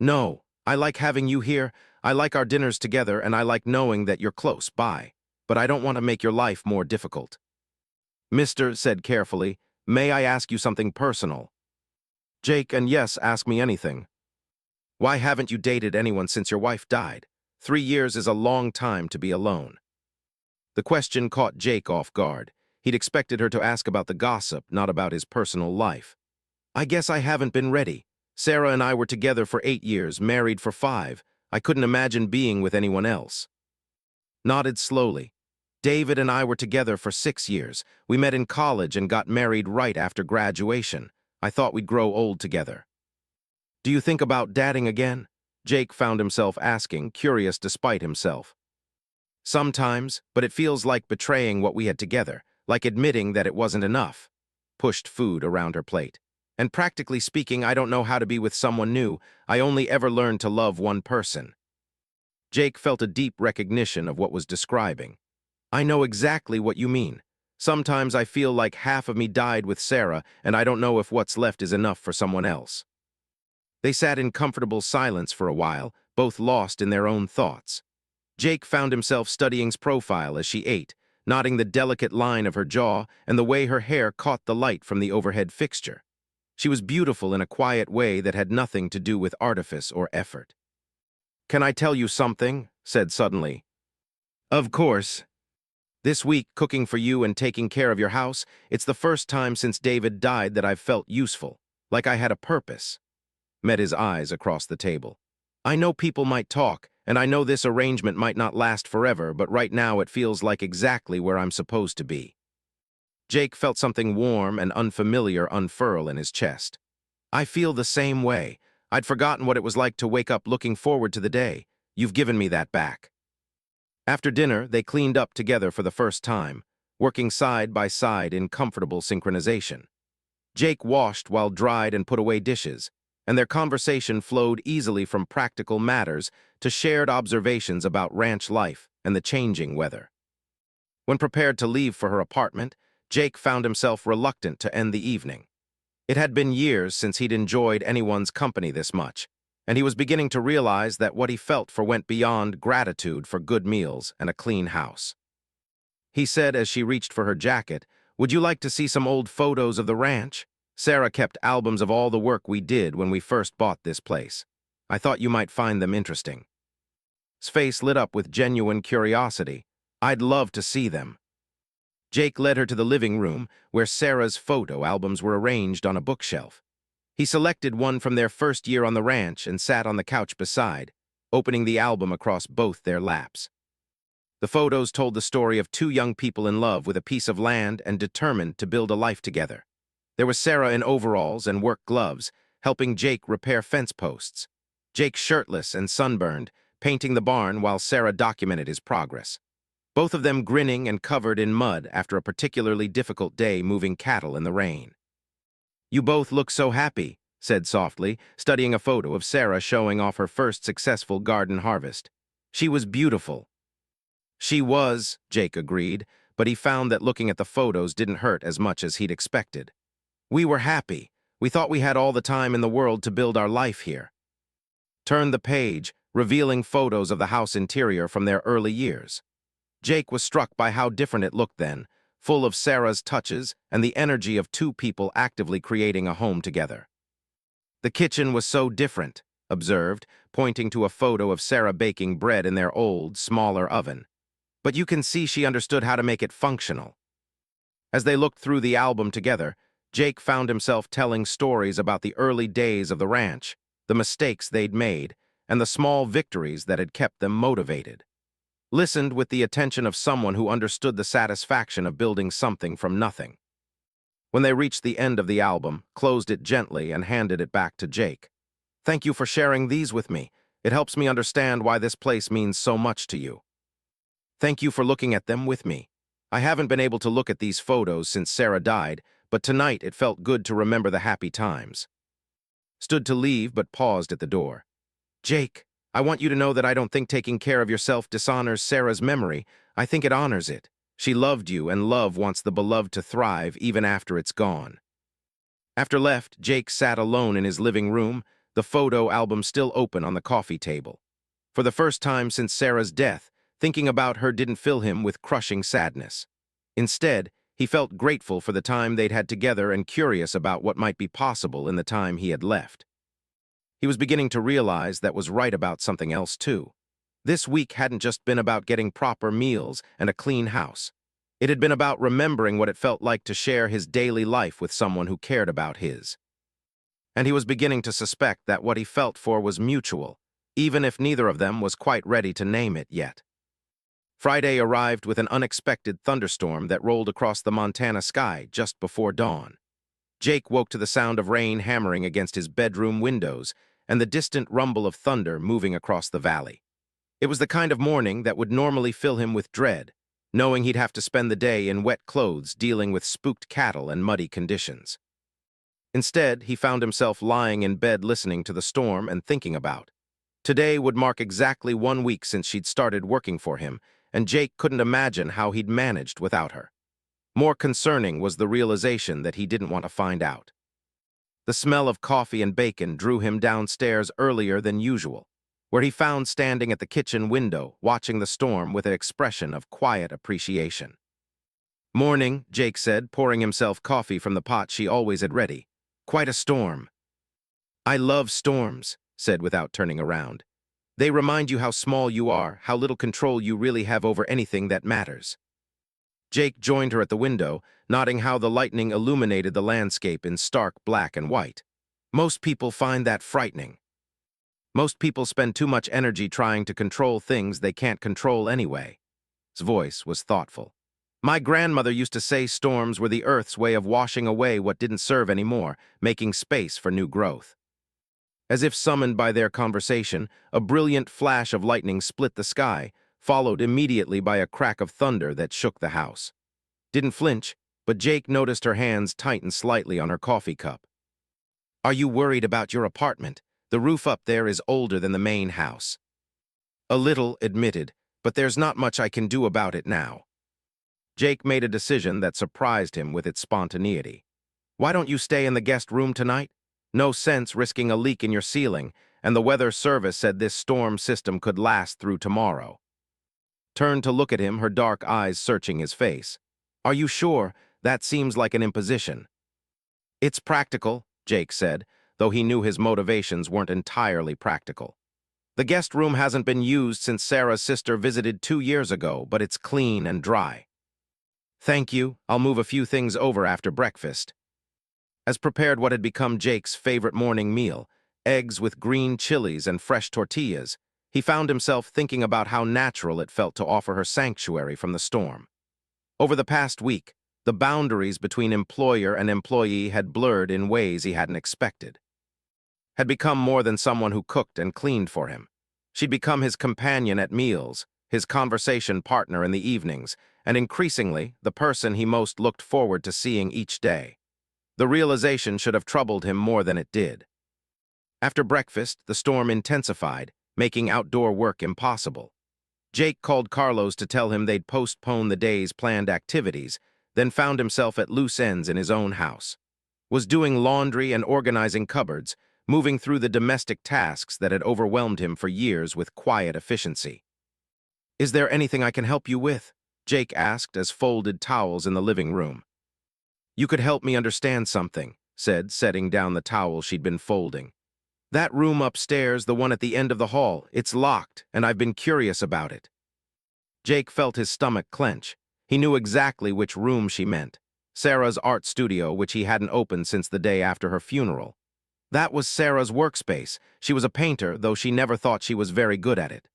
"No, I like having you here, I like our dinners together, and I like knowing that you're close by. But I don't want to make your life more difficult." "Mister," said carefully, "may I ask you something personal?" "Jake, and yes, ask me anything." "Why haven't you dated anyone since your wife died? 3 years is a long time to be alone." The question caught Jake off guard. He'd expected her to ask about the gossip, not about his personal life. "I guess I haven't been ready. Sarah and I were together for 8 years, married for 5. I couldn't imagine being with anyone else." Nodded slowly. "David and I were together for 6 years. We met in college and got married right after graduation. I thought we'd grow old together." "Do you think about dating again?" Jake found himself asking, curious despite himself. "Sometimes, but it feels like betraying what we had together, like admitting that it wasn't enough." Pushed food around her plate. "And practically speaking, I don't know how to be with someone new. I only ever learned to love one person." Jake felt a deep recognition of what was describing. "I know exactly what you mean. Sometimes I feel like half of me died with Sarah, and I don't know if what's left is enough for someone else." They sat in comfortable silence for a while, both lost in their own thoughts. Jake found himself studying his profile as she ate, noting the delicate line of her jaw and the way her hair caught the light from the overhead fixture. She was beautiful in a quiet way that had nothing to do with artifice or effort. "Can I tell you something?" said suddenly. "Of course. This week, cooking for you and taking care of your house, it's the first time since David died that I've felt useful, like I had a purpose." Met his eyes across the table. "I know people might talk, and I know this arrangement might not last forever, but right now it feels like exactly where I'm supposed to be." Jake felt something warm and unfamiliar unfurl in his chest. "I feel the same way. I'd forgotten what it was like to wake up looking forward to the day. You've given me that back." After dinner, they cleaned up together for the first time, working side by side in comfortable synchronization. Jake washed while dried and put away dishes, and their conversation flowed easily from practical matters to shared observations about ranch life and the changing weather. When prepared to leave for her apartment, Jake found himself reluctant to end the evening. It had been years since he'd enjoyed anyone's company this much, and he was beginning to realize that what he felt for went beyond gratitude for good meals and a clean house. He said as she reached for her jacket, "Would you like to see some old photos of the ranch? Sarah kept albums of all the work we did when we first bought this place. I thought you might find them interesting." His face lit up with genuine curiosity. "I'd love to see them." Jake led her to the living room, where Sarah's photo albums were arranged on a bookshelf. He selected one from their first year on the ranch and sat on the couch beside, opening the album across both their laps. The photos told the story of two young people in love with a piece of land and determined to build a life together. There was Sarah in overalls and work gloves, helping Jake repair fence posts. Jake shirtless and sunburned, painting the barn while Sarah documented his progress. Both of them grinning and covered in mud after a particularly difficult day moving cattle in the rain. "You both look so happy," said softly, studying a photo of Sarah showing off her first successful garden harvest. "She was beautiful." "She was," Jake agreed, but he found that looking at the photos didn't hurt as much as he'd expected. "We were happy. We thought we had all the time in the world to build our life here." Turned the page, revealing photos of the house interior from their early years. Jake was struck by how different it looked then, full of Sarah's touches and the energy of two people actively creating a home together. "The kitchen was so different," observed, pointing to a photo of Sarah baking bread in their old, smaller oven. "But you can see she understood how to make it functional." As they looked through the album together, Jake found himself telling stories about the early days of the ranch, the mistakes they'd made, and the small victories that had kept them motivated. Listened with the attention of someone who understood the satisfaction of building something from nothing. When they reached the end of the album, closed it gently and handed it back to Jake. "Thank you for sharing these with me. It helps me understand why this place means so much to you. Thank you for looking at them with me. I haven't been able to look at these photos since Sarah died, but tonight it felt good to remember the happy times." Stood to leave, but paused at the door. "Jake, I want you to know that I don't think taking care of yourself dishonors Sarah's memory. I think it honors it. She loved you, and love wants the beloved to thrive even after it's gone." After left, Jake sat alone in his living room, the photo album still open on the coffee table. For the first time since Sarah's death, thinking about her didn't fill him with crushing sadness. Instead, he felt grateful for the time they'd had together and curious about what might be possible in the time he had left. He was beginning to realize that was right about something else, too. This week hadn't just been about getting proper meals and a clean house. It had been about remembering what it felt like to share his daily life with someone who cared about his. And he was beginning to suspect that what he felt for was mutual, even if neither of them was quite ready to name it yet. Friday arrived with an unexpected thunderstorm that rolled across the Montana sky just before dawn. Jake woke to the sound of rain hammering against his bedroom windows and the distant rumble of thunder moving across the valley. It was the kind of morning that would normally fill him with dread, knowing he'd have to spend the day in wet clothes dealing with spooked cattle and muddy conditions. Instead, he found himself lying in bed listening to the storm and thinking about. Today would mark exactly 1 week since she'd started working for him, and Jake couldn't imagine how he'd managed without her. More concerning was the realization that he didn't want to find out. The smell of coffee and bacon drew him downstairs earlier than usual, where he found standing at the kitchen window, watching the storm with an expression of quiet appreciation. "Morning," Jake said, pouring himself coffee from the pot she always had ready. "Quite a storm." "I love storms," said without turning around. "They remind you how small you are, how little control you really have over anything that matters." Jake joined her at the window, noting how the lightning illuminated the landscape in stark black and white. "Most people find that frightening. Most people spend too much energy trying to control things they can't control anyway." His voice was thoughtful. "My grandmother used to say storms were the earth's way of washing away what didn't serve anymore, making space for new growth." As if summoned by their conversation, a brilliant flash of lightning split the sky, followed immediately by a crack of thunder that shook the house. Didn't flinch, but Jake noticed her hands tighten slightly on her coffee cup. "Are you worried about your apartment? The roof up there is older than the main house." "A little," admitted, "but there's not much I can do about it now." Jake made a decision that surprised him with its spontaneity. "Why don't you stay in the guest room tonight? No sense risking a leak in your ceiling, and the weather service said this storm system could last through tomorrow." Turned to look at him, her dark eyes searching his face. "Are you sure? That seems like an imposition." "It's practical," Jake said, though he knew his motivations weren't entirely practical. "The guest room hasn't been used since Sarah's sister visited 2 years ago, but it's clean and dry." "Thank you. I'll move a few things over after breakfast." As prepared what had become Jake's favorite morning meal, eggs with green chilies and fresh tortillas, he found himself thinking about how natural it felt to offer her sanctuary from the storm. Over the past week, the boundaries between employer and employee had blurred in ways he hadn't expected. Had become more than someone who cooked and cleaned for him. She'd become his companion at meals, his conversation partner in the evenings, and increasingly, the person he most looked forward to seeing each day. The realization should have troubled him more than it did. After breakfast, the storm intensified, making outdoor work impossible. Jake called Carlos to tell him they'd postpone the day's planned activities, then found himself at loose ends in his own house. Was doing laundry and organizing cupboards, moving through the domestic tasks that had overwhelmed him for years with quiet efficiency. "Is there anything I can help you with?" Jake asked as folded towels in the living room. "You could help me understand something," said, setting down the towel she'd been folding. "That room upstairs, the one at the end of the hall, it's locked, and I've been curious about it." Jake felt his stomach clench. He knew exactly which room she meant. Sarah's art studio, which he hadn't opened since the day after her funeral. That was Sarah's workspace. She was a painter, though she never thought she was very good at it.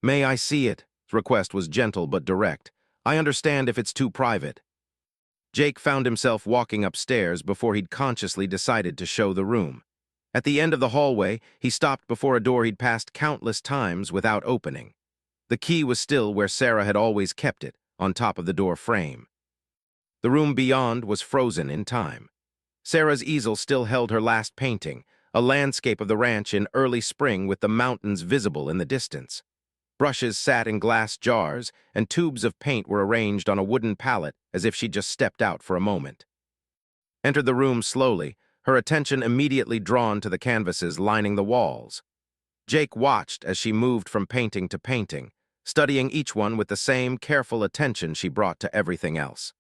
"May I see it?" His request was gentle but direct. "I understand if it's too private." Jake found himself walking upstairs before he'd consciously decided to show the room. At the end of the hallway, he stopped before a door he'd passed countless times without opening. The key was still where Sarah had always kept it, on top of the door frame. The room beyond was frozen in time. Sarah's easel still held her last painting, a landscape of the ranch in early spring with the mountains visible in the distance. Brushes sat in glass jars, and tubes of paint were arranged on a wooden pallet as if she'd just stepped out for a moment. Entered the room slowly, her attention immediately drawn to the canvases lining the walls. Jake watched as she moved from painting to painting, studying each one with the same careful attention she brought to everything else.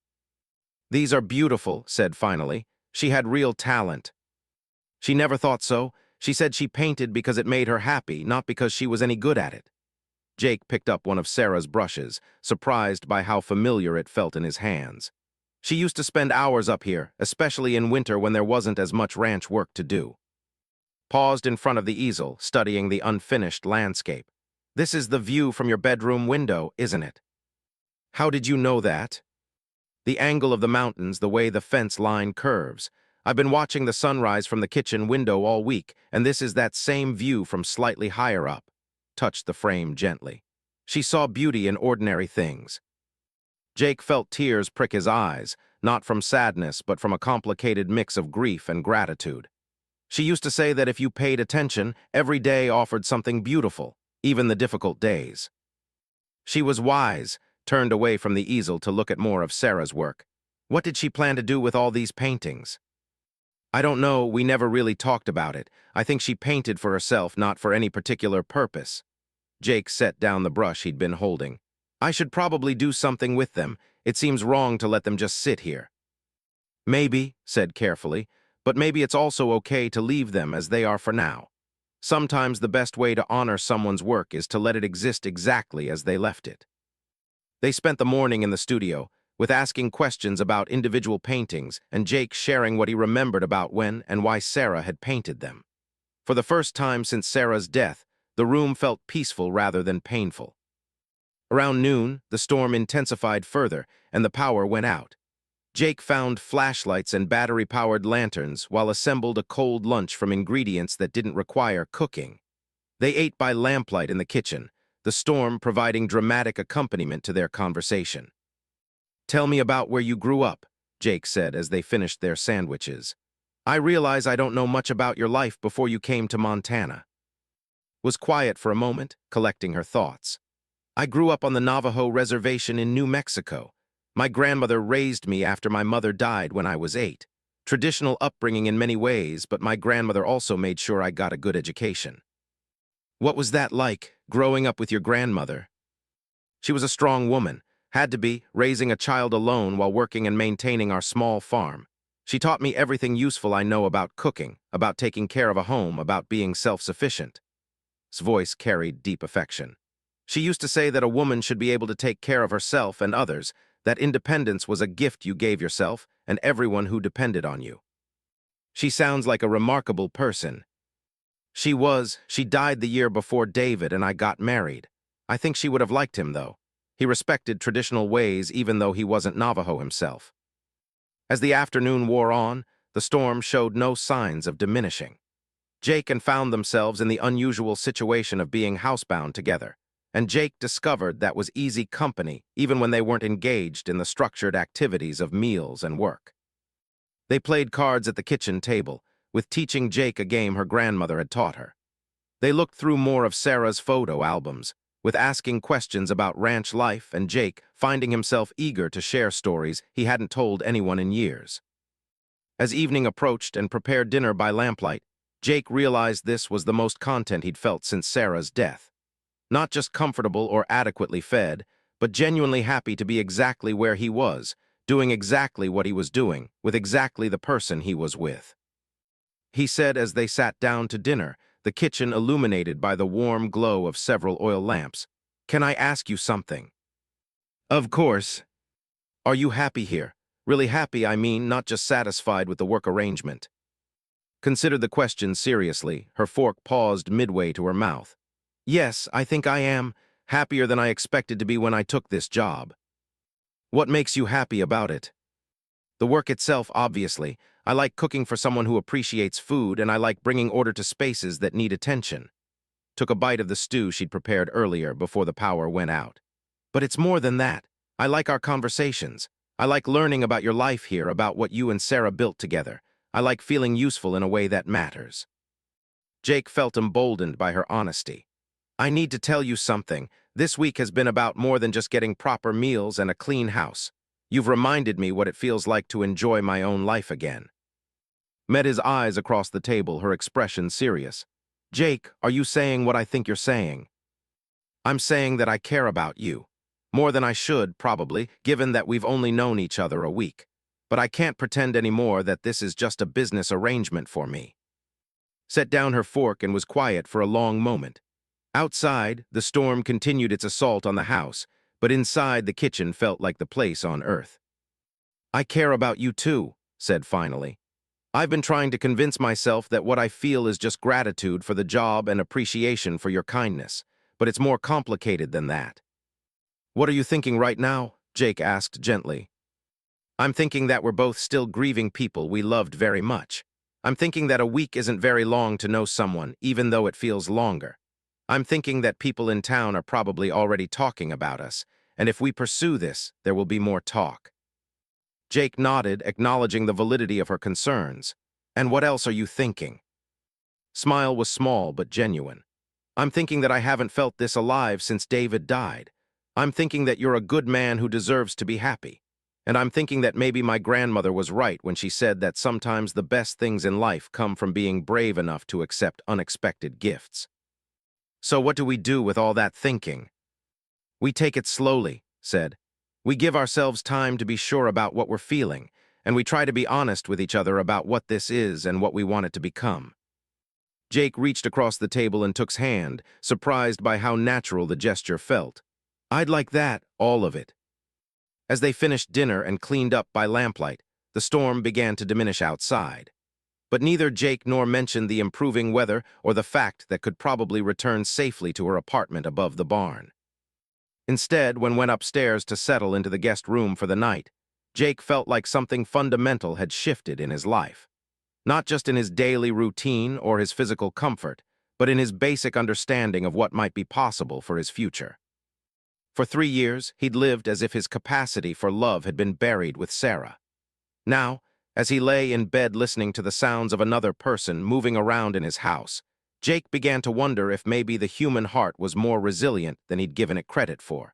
"These are beautiful," said finally. She had real talent. She never thought so. She said she painted because it made her happy, not because she was any good at it. Jake picked up one of Sarah's brushes, surprised by how familiar it felt in his hands. She used to spend hours up here, especially in winter when there wasn't as much ranch work to do. Paused in front of the easel, studying the unfinished landscape. "This is the view from your bedroom window, isn't it?" "How did you know that?" "The angle of the mountains, the way the fence line curves. I've been watching the sunrise from the kitchen window all week, and this is that same view from slightly higher up." Touched the frame gently. She saw beauty in ordinary things. Jake felt tears prick his eyes, not from sadness but from a complicated mix of grief and gratitude. She used to say that if you paid attention, every day offered something beautiful, even the difficult days. She was wise, turned away from the easel to look at more of Sarah's work. What did she plan to do with all these paintings? "I don't know, we never really talked about it. I think she painted for herself, not for any particular purpose." Jake set down the brush he'd been holding. "I should probably do something with them. It seems wrong to let them just sit here." "Maybe," said carefully, "but maybe it's also okay to leave them as they are for now. Sometimes the best way to honor someone's work is to let it exist exactly as they left it." They spent the morning in the studio, with asking questions about individual paintings and Jake sharing what he remembered about when and why Sarah had painted them. For the first time since Sarah's death, the room felt peaceful rather than painful. Around noon, the storm intensified further, and the power went out. Jake found flashlights and battery-powered lanterns while assembled a cold lunch from ingredients that didn't require cooking. They ate by lamplight in the kitchen, the storm providing dramatic accompaniment to their conversation. "Tell me about where you grew up," Jake said as they finished their sandwiches. "I realize I don't know much about your life before you came to Montana." Was quiet for a moment, collecting her thoughts. "I grew up on the Navajo reservation in New Mexico. My grandmother raised me after my mother died when I was 8. Traditional upbringing in many ways, but my grandmother also made sure I got a good education." "What was that like, growing up with your grandmother?" "She was a strong woman. Had to be, raising a child alone while working and maintaining our small farm. She taught me everything useful I know about cooking, about taking care of a home, about being self-sufficient." His voice carried deep affection. "She used to say that a woman should be able to take care of herself and others, that independence was a gift you gave yourself and everyone who depended on you." "She sounds like a remarkable person." "She was. She died the year before David and I got married. I think she would have liked him, though. He respected traditional ways even though he wasn't Navajo himself." As the afternoon wore on, the storm showed no signs of diminishing. Jake and found themselves in the unusual situation of being housebound together, and Jake discovered that was easy company even when they weren't engaged in the structured activities of meals and work. They played cards at the kitchen table, with teaching Jake a game her grandmother had taught her. They looked through more of Sarah's photo albums, with asking questions about ranch life and Jake finding himself eager to share stories he hadn't told anyone in years. As evening approached and prepared dinner by lamplight, Jake realized this was the most content he'd felt since Sarah's death. Not just comfortable or adequately fed, but genuinely happy to be exactly where he was, doing exactly what he was doing, with exactly the person he was with. He said as they sat down to dinner, the kitchen illuminated by the warm glow of several oil lamps. "Can I ask you something?" "Of course." "Are you happy here? Really happy, I mean, not just satisfied with the work arrangement." Considered the question seriously, her fork paused midway to her mouth. "Yes, I think I am. Happier than I expected to be when I took this job." "What makes you happy about it?" The work itself, obviously. I like cooking for someone who appreciates food, and I like bringing order to spaces that need attention. Took a bite of the stew she'd prepared earlier before the power went out. But it's more than that. I like our conversations. I like learning about your life here, about what you and Sarah built together. I like feeling useful in a way that matters. Jake felt emboldened by her honesty. I need to tell you something. This week has been about more than just getting proper meals and a clean house. You've reminded me what it feels like to enjoy my own life again. Met his eyes across the table, her expression serious. Jake, are you saying what I think you're saying? I'm saying that I care about you. More than I should, probably, given that we've only known each other a week. But I can't pretend anymore that this is just a business arrangement for me. Set down her fork and was quiet for a long moment. Outside, the storm continued its assault on the house, but inside the kitchen felt like the place on earth. I care about you too, said finally. I've been trying to convince myself that what I feel is just gratitude for the job and appreciation for your kindness, but it's more complicated than that. What are you thinking right now? Jake asked gently. I'm thinking that we're both still grieving people we loved very much. I'm thinking that a week isn't very long to know someone, even though it feels longer. I'm thinking that people in town are probably already talking about us, and if we pursue this, there will be more talk. Jake nodded, acknowledging the validity of her concerns. And what else are you thinking? Smile was small but genuine. I'm thinking that I haven't felt this alive since David died. I'm thinking that you're a good man who deserves to be happy. And I'm thinking that maybe my grandmother was right when she said that sometimes the best things in life come from being brave enough to accept unexpected gifts. So what do we do with all that thinking? We take it slowly, said. We give ourselves time to be sure about what we're feeling, and we try to be honest with each other about what this is and what we want it to become. Jake reached across the table and took his hand, surprised by how natural the gesture felt. I'd like that, all of it. As they finished dinner and cleaned up by lamplight, the storm began to diminish outside. But neither Jake nor mentioned the improving weather or the fact that could probably return safely to her apartment above the barn. Instead, when went upstairs to settle into the guest room for the night, Jake felt like something fundamental had shifted in his life. Not just in his daily routine or his physical comfort, but in his basic understanding of what might be possible for his future. For 3 years, he'd lived as if his capacity for love had been buried with Sarah. Now, as he lay in bed listening to the sounds of another person moving around in his house, Jake began to wonder if maybe the human heart was more resilient than he'd given it credit for.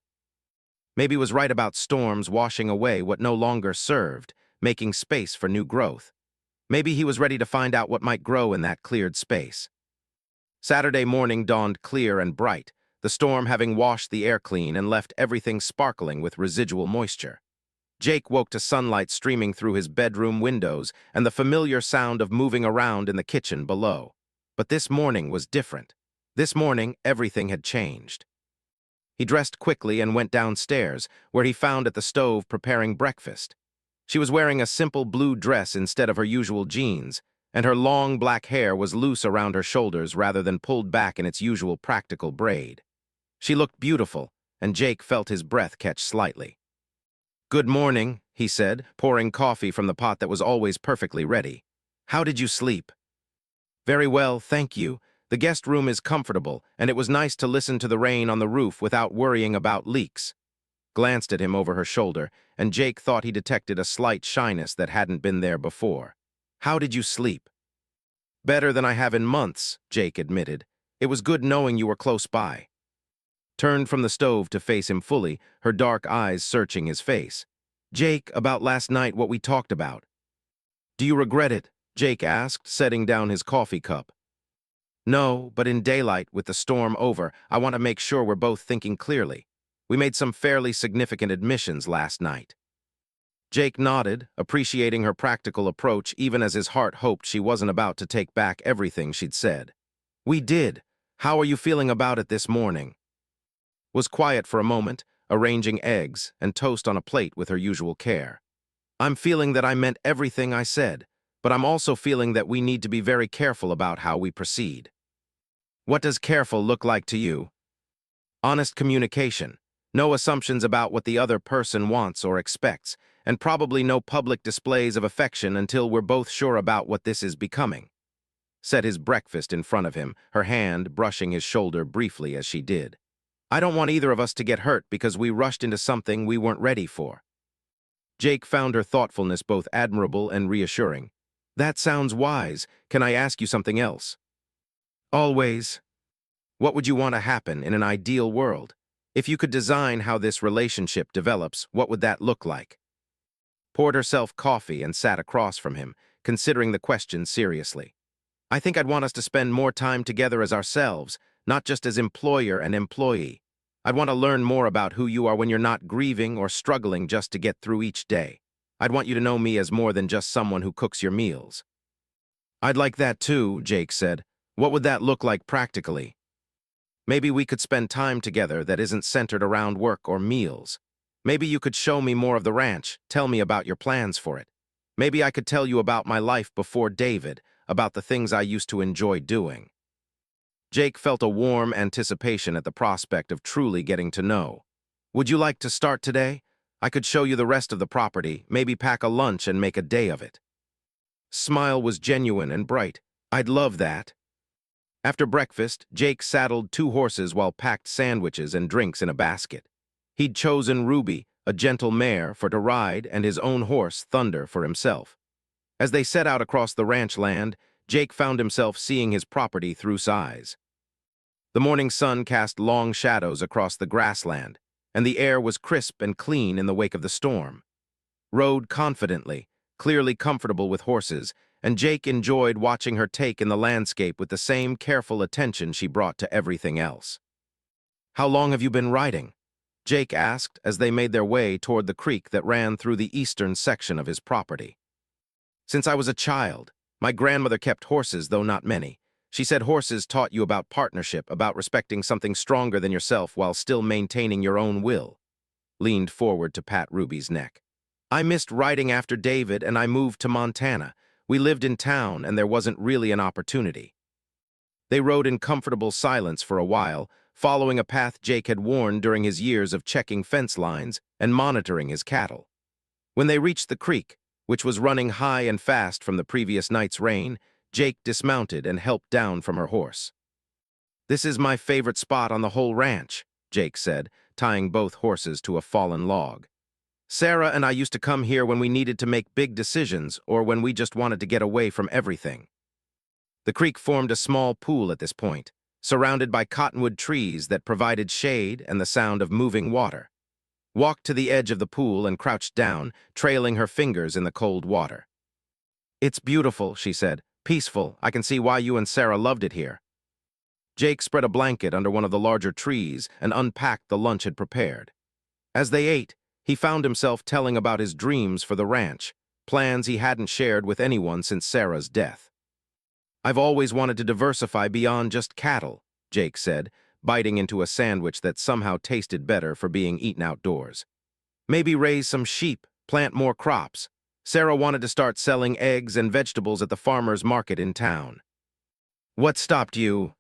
Maybe he was right about storms washing away what no longer served, making space for new growth. Maybe he was ready to find out what might grow in that cleared space. Saturday morning dawned clear and bright, the storm having washed the air clean and left everything sparkling with residual moisture. Jake woke to sunlight streaming through his bedroom windows and the familiar sound of moving around in the kitchen below. But this morning was different. This morning, everything had changed. He dressed quickly and went downstairs, where he found at the stove preparing breakfast. She was wearing a simple blue dress instead of her usual jeans, and her long black hair was loose around her shoulders rather than pulled back in its usual practical braid. She looked beautiful, and Jake felt his breath catch slightly. Good morning, he said, pouring coffee from the pot that was always perfectly ready. How did you sleep? Very well, thank you. The guest room is comfortable, and it was nice to listen to the rain on the roof without worrying about leaks. Glanced at him over her shoulder, and Jake thought he detected a slight shyness that hadn't been there before. How did you sleep? Better than I have in months, Jake admitted. It was good knowing you were close by. Turned from the stove to face him fully, her dark eyes searching his face. Jake, about last night, what we talked about. Do you regret it? Jake asked, setting down his coffee cup. No, but in daylight, with the storm over, I want to make sure we're both thinking clearly. We made some fairly significant admissions last night. Jake nodded, appreciating her practical approach even as his heart hoped she wasn't about to take back everything she'd said. We did. How are you feeling about it this morning? Was quiet for a moment, arranging eggs and toast on a plate with her usual care. I'm feeling that I meant everything I said, but I'm also feeling that we need to be very careful about how we proceed. What does careful look like to you? Honest communication. No assumptions about what the other person wants or expects, and probably no public displays of affection until we're both sure about what this is becoming. Set his breakfast in front of him, her hand brushing his shoulder briefly as she did. I don't want either of us to get hurt because we rushed into something we weren't ready for. Jake found her thoughtfulness both admirable and reassuring. That sounds wise. Can I ask you something else? Always. What would you want to happen in an ideal world? If you could design how this relationship develops, what would that look like? Poured herself coffee and sat across from him, considering the question seriously. I think I'd want us to spend more time together as ourselves, not just as employer and employee. I'd want to learn more about who you are when you're not grieving or struggling just to get through each day. I'd want you to know me as more than just someone who cooks your meals. I'd like that too, Jake said. What would that look like practically? Maybe we could spend time together that isn't centered around work or meals. Maybe you could show me more of the ranch, tell me about your plans for it. Maybe I could tell you about my life before David, about the things I used to enjoy doing. Jake felt a warm anticipation at the prospect of truly getting to know. Would you like to start today? I could show you the rest of the property, maybe pack a lunch and make a day of it. Smile was genuine and bright. I'd love that. After breakfast, Jake saddled 2 horses while packed sandwiches and drinks in a basket. He'd chosen Ruby, a gentle mare, for to ride, and his own horse, Thunder, for himself. As they set out across the ranch land, Jake found himself seeing his property through eyes. The morning sun cast long shadows across the grassland, and the air was crisp and clean in the wake of the storm. Rode confidently, clearly comfortable with horses, and Jake enjoyed watching her take in the landscape with the same careful attention she brought to everything else. How long have you been riding? Jake asked as they made their way toward the creek that ran through the eastern section of his property. Since I was a child. My grandmother kept horses, though not many. She said horses taught you about partnership, about respecting something stronger than yourself while still maintaining your own will. Leaned forward to pat Ruby's neck. I missed riding after David and I moved to Montana. We lived in town and there wasn't really an opportunity. They rode in comfortable silence for a while, following a path Jake had worn during his years of checking fence lines and monitoring his cattle. When they reached the creek, which was running high and fast from the previous night's rain, Jake dismounted and helped down from her horse. This is my favorite spot on the whole ranch, Jake said, tying both horses to a fallen log. Sarah and I used to come here when we needed to make big decisions or when we just wanted to get away from everything. The creek formed a small pool at this point, surrounded by cottonwood trees that provided shade and the sound of moving water. Walked to the edge of the pool and crouched down, trailing her fingers in the cold water. It's beautiful, she said. Peaceful. I can see why you and Sarah loved it here. Jake spread a blanket under one of the larger trees and unpacked the lunch had prepared. As they ate, he found himself telling about his dreams for the ranch, plans he hadn't shared with anyone since Sarah's death. I've always wanted to diversify beyond just cattle, Jake said, biting into a sandwich that somehow tasted better for being eaten outdoors. Maybe raise some sheep, plant more crops. Sarah wanted to start selling eggs and vegetables at the farmer's market in town. What stopped you?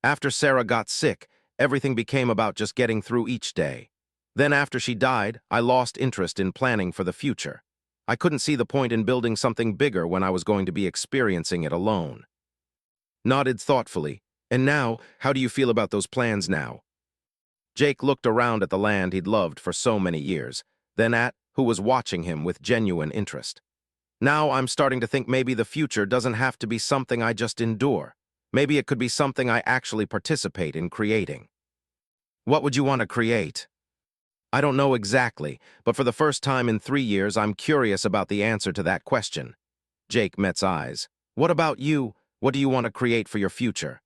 After Sarah got sick, everything became about just getting through each day. Then after she died, I lost interest in planning for the future. I couldn't see the point in building something bigger when I was going to be experiencing it alone. Nodded thoughtfully. And now, how do you feel about those plans now? Jake looked around at the land he'd loved for so many years, then at who was watching him with genuine interest. Now I'm starting to think maybe the future doesn't have to be something I just endure. Maybe it could be something I actually participate in creating. What would you want to create? I don't know exactly, but for the first time in 3 years, I'm curious about the answer to that question. Jake met's eyes. What about you? What do you want to create for your future?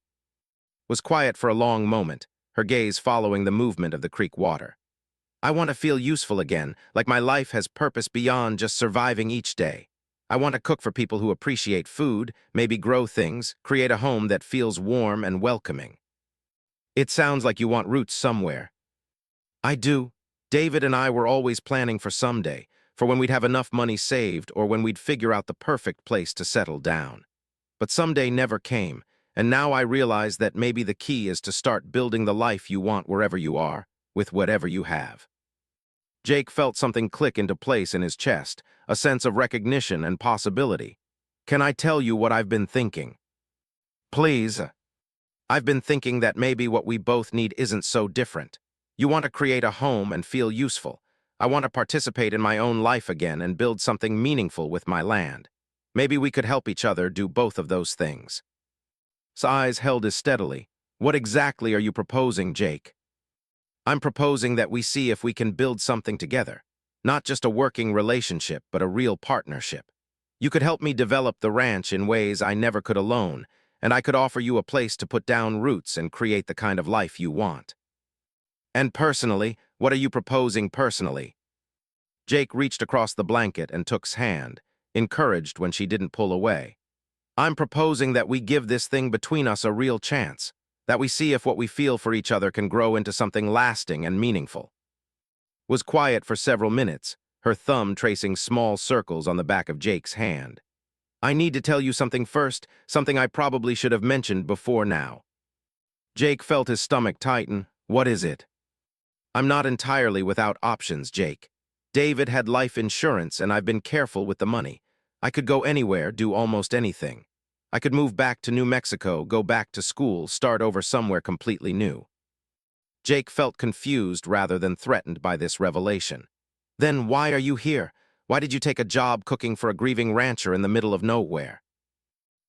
Was quiet for a long moment, her gaze following the movement of the creek water. I want to feel useful again, like my life has purpose beyond just surviving each day. I want to cook for people who appreciate food, maybe grow things, create a home that feels warm and welcoming. It sounds like you want roots somewhere. I do. David and I were always planning for someday, for when we'd have enough money saved or when we'd figure out the perfect place to settle down. But someday never came, and now I realize that maybe the key is to start building the life you want wherever you are, with whatever you have. Jake felt something click into place in his chest, a sense of recognition and possibility. Can I tell you what I've been thinking? Please. I've been thinking that maybe what we both need isn't so different. You want to create a home and feel useful. I want to participate in my own life again and build something meaningful with my land. Maybe we could help each other do both of those things. His eyes held as steadily. What exactly are you proposing, Jake? I'm proposing that we see if we can build something together. Not just a working relationship, but a real partnership. You could help me develop the ranch in ways I never could alone, and I could offer you a place to put down roots and create the kind of life you want. And personally, what are you proposing personally? Jake reached across the blanket and took's hand, encouraged when she didn't pull away. I'm proposing that we give this thing between us a real chance, that we see if what we feel for each other can grow into something lasting and meaningful. Was quiet for several minutes, her thumb tracing small circles on the back of Jake's hand. I need to tell you something first, something I probably should have mentioned before now. Jake felt his stomach tighten. What is it? I'm not entirely without options, Jake. David had life insurance, and I've been careful with the money. I could go anywhere, do almost anything. I could move back to New Mexico, go back to school, start over somewhere completely new. Jake felt confused rather than threatened by this revelation. Then why are you here? Why did you take a job cooking for a grieving rancher in the middle of nowhere?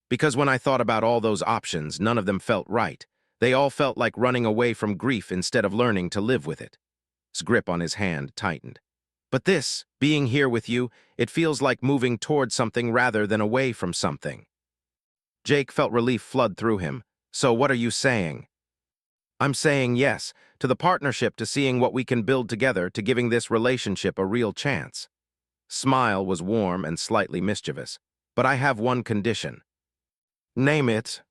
Because when I thought about all those options, none of them felt right. They all felt like running away from grief instead of learning to live with it. His grip on his hand tightened. But this, being here with you, it feels like moving toward something rather than away from something. Jake felt relief flood through him. So what are you saying? I'm saying yes, to the partnership, to seeing what we can build together, to giving this relationship a real chance. Smile was warm and slightly mischievous. But I have one condition. Name it.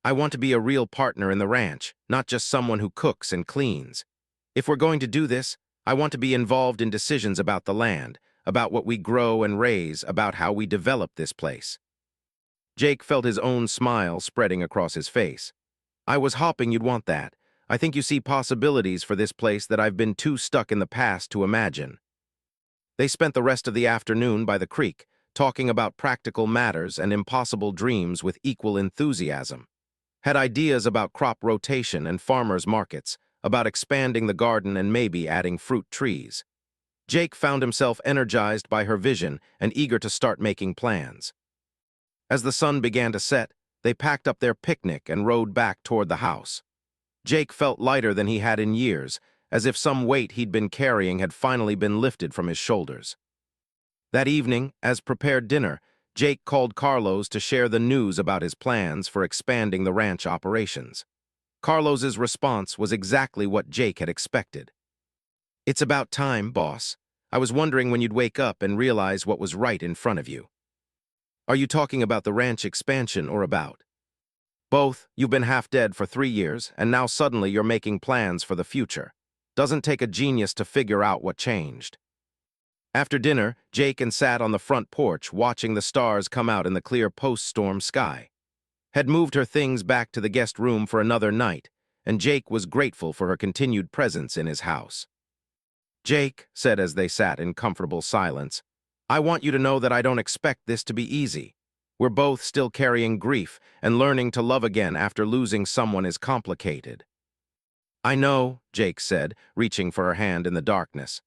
I want to be a real partner in the ranch, not just someone who cooks and cleans. If we're going to do this, I want to be involved in decisions about the land, about what we grow and raise, about how we develop this place. Jake felt his own smile spreading across his face. I was hoping you'd want that. I think you see possibilities for this place that I've been too stuck in the past to imagine. They spent the rest of the afternoon by the creek, talking about practical matters and impossible dreams with equal enthusiasm. Had ideas about crop rotation and farmers' markets, about expanding the garden and maybe adding fruit trees. Jake found himself energized by her vision and eager to start making plans. As the sun began to set, they packed up their picnic and rode back toward the house. Jake felt lighter than he had in years, as if some weight he'd been carrying had finally been lifted from his shoulders. That evening, as prepared dinner, Jake called Carlos to share the news about his plans for expanding the ranch operations. Carlos's response was exactly what Jake had expected. It's about time, boss. I was wondering when you'd wake up and realize what was right in front of you. Are you talking about the ranch expansion or about? Both. You've been half dead for 3 years, and now suddenly you're making plans for the future. Doesn't take a genius to figure out what changed. After dinner, Jake sat on the front porch watching the stars come out in the clear post-storm sky. Had moved her things back to the guest room for another night, and Jake was grateful for her continued presence in his house. Jake said as they sat in comfortable silence, I want you to know that I don't expect this to be easy. We're both still carrying grief, and learning to love again after losing someone is complicated. I know, Jake said, reaching for her hand in the darkness.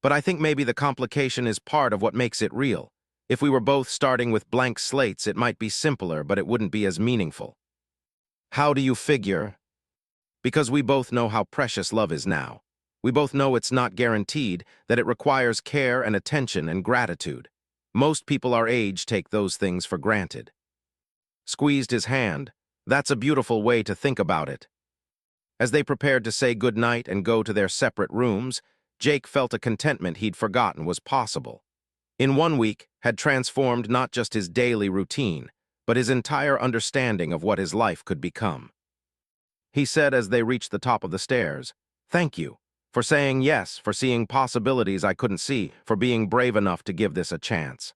But I think maybe the complication is part of what makes it real. If we were both starting with blank slates, it might be simpler, but it wouldn't be as meaningful. How do you figure? Because we both know how precious love is now. We both know it's not guaranteed, that it requires care and attention and gratitude. Most people our age take those things for granted. Squeezed his hand. That's a beautiful way to think about it. As they prepared to say goodnight and go to their separate rooms, Jake felt a contentment he'd forgotten was possible. In 1 week, had transformed not just his daily routine, but his entire understanding of what his life could become. He said as they reached the top of the stairs, Thank you, for saying yes, for seeing possibilities I couldn't see, for being brave enough to give this a chance.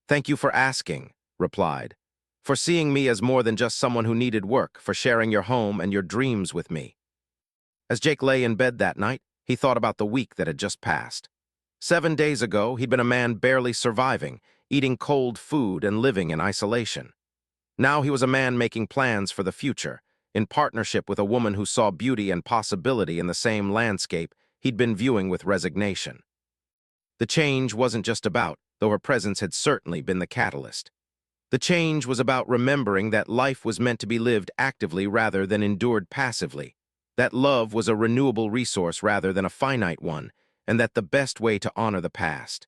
Thank you for asking, replied, for seeing me as more than just someone who needed work, for sharing your home and your dreams with me. As Jake lay in bed that night, He thought about the week that had just passed. 7 days ago, he'd been a man barely surviving, eating cold food and living in isolation. Now he was a man making plans for the future, in partnership with a woman who saw beauty and possibility in the same landscape he'd been viewing with resignation. The change wasn't just about, though her presence had certainly been the catalyst. The change was about remembering that life was meant to be lived actively rather than endured passively, that love was a renewable resource rather than a finite one, and that the best way to honor the past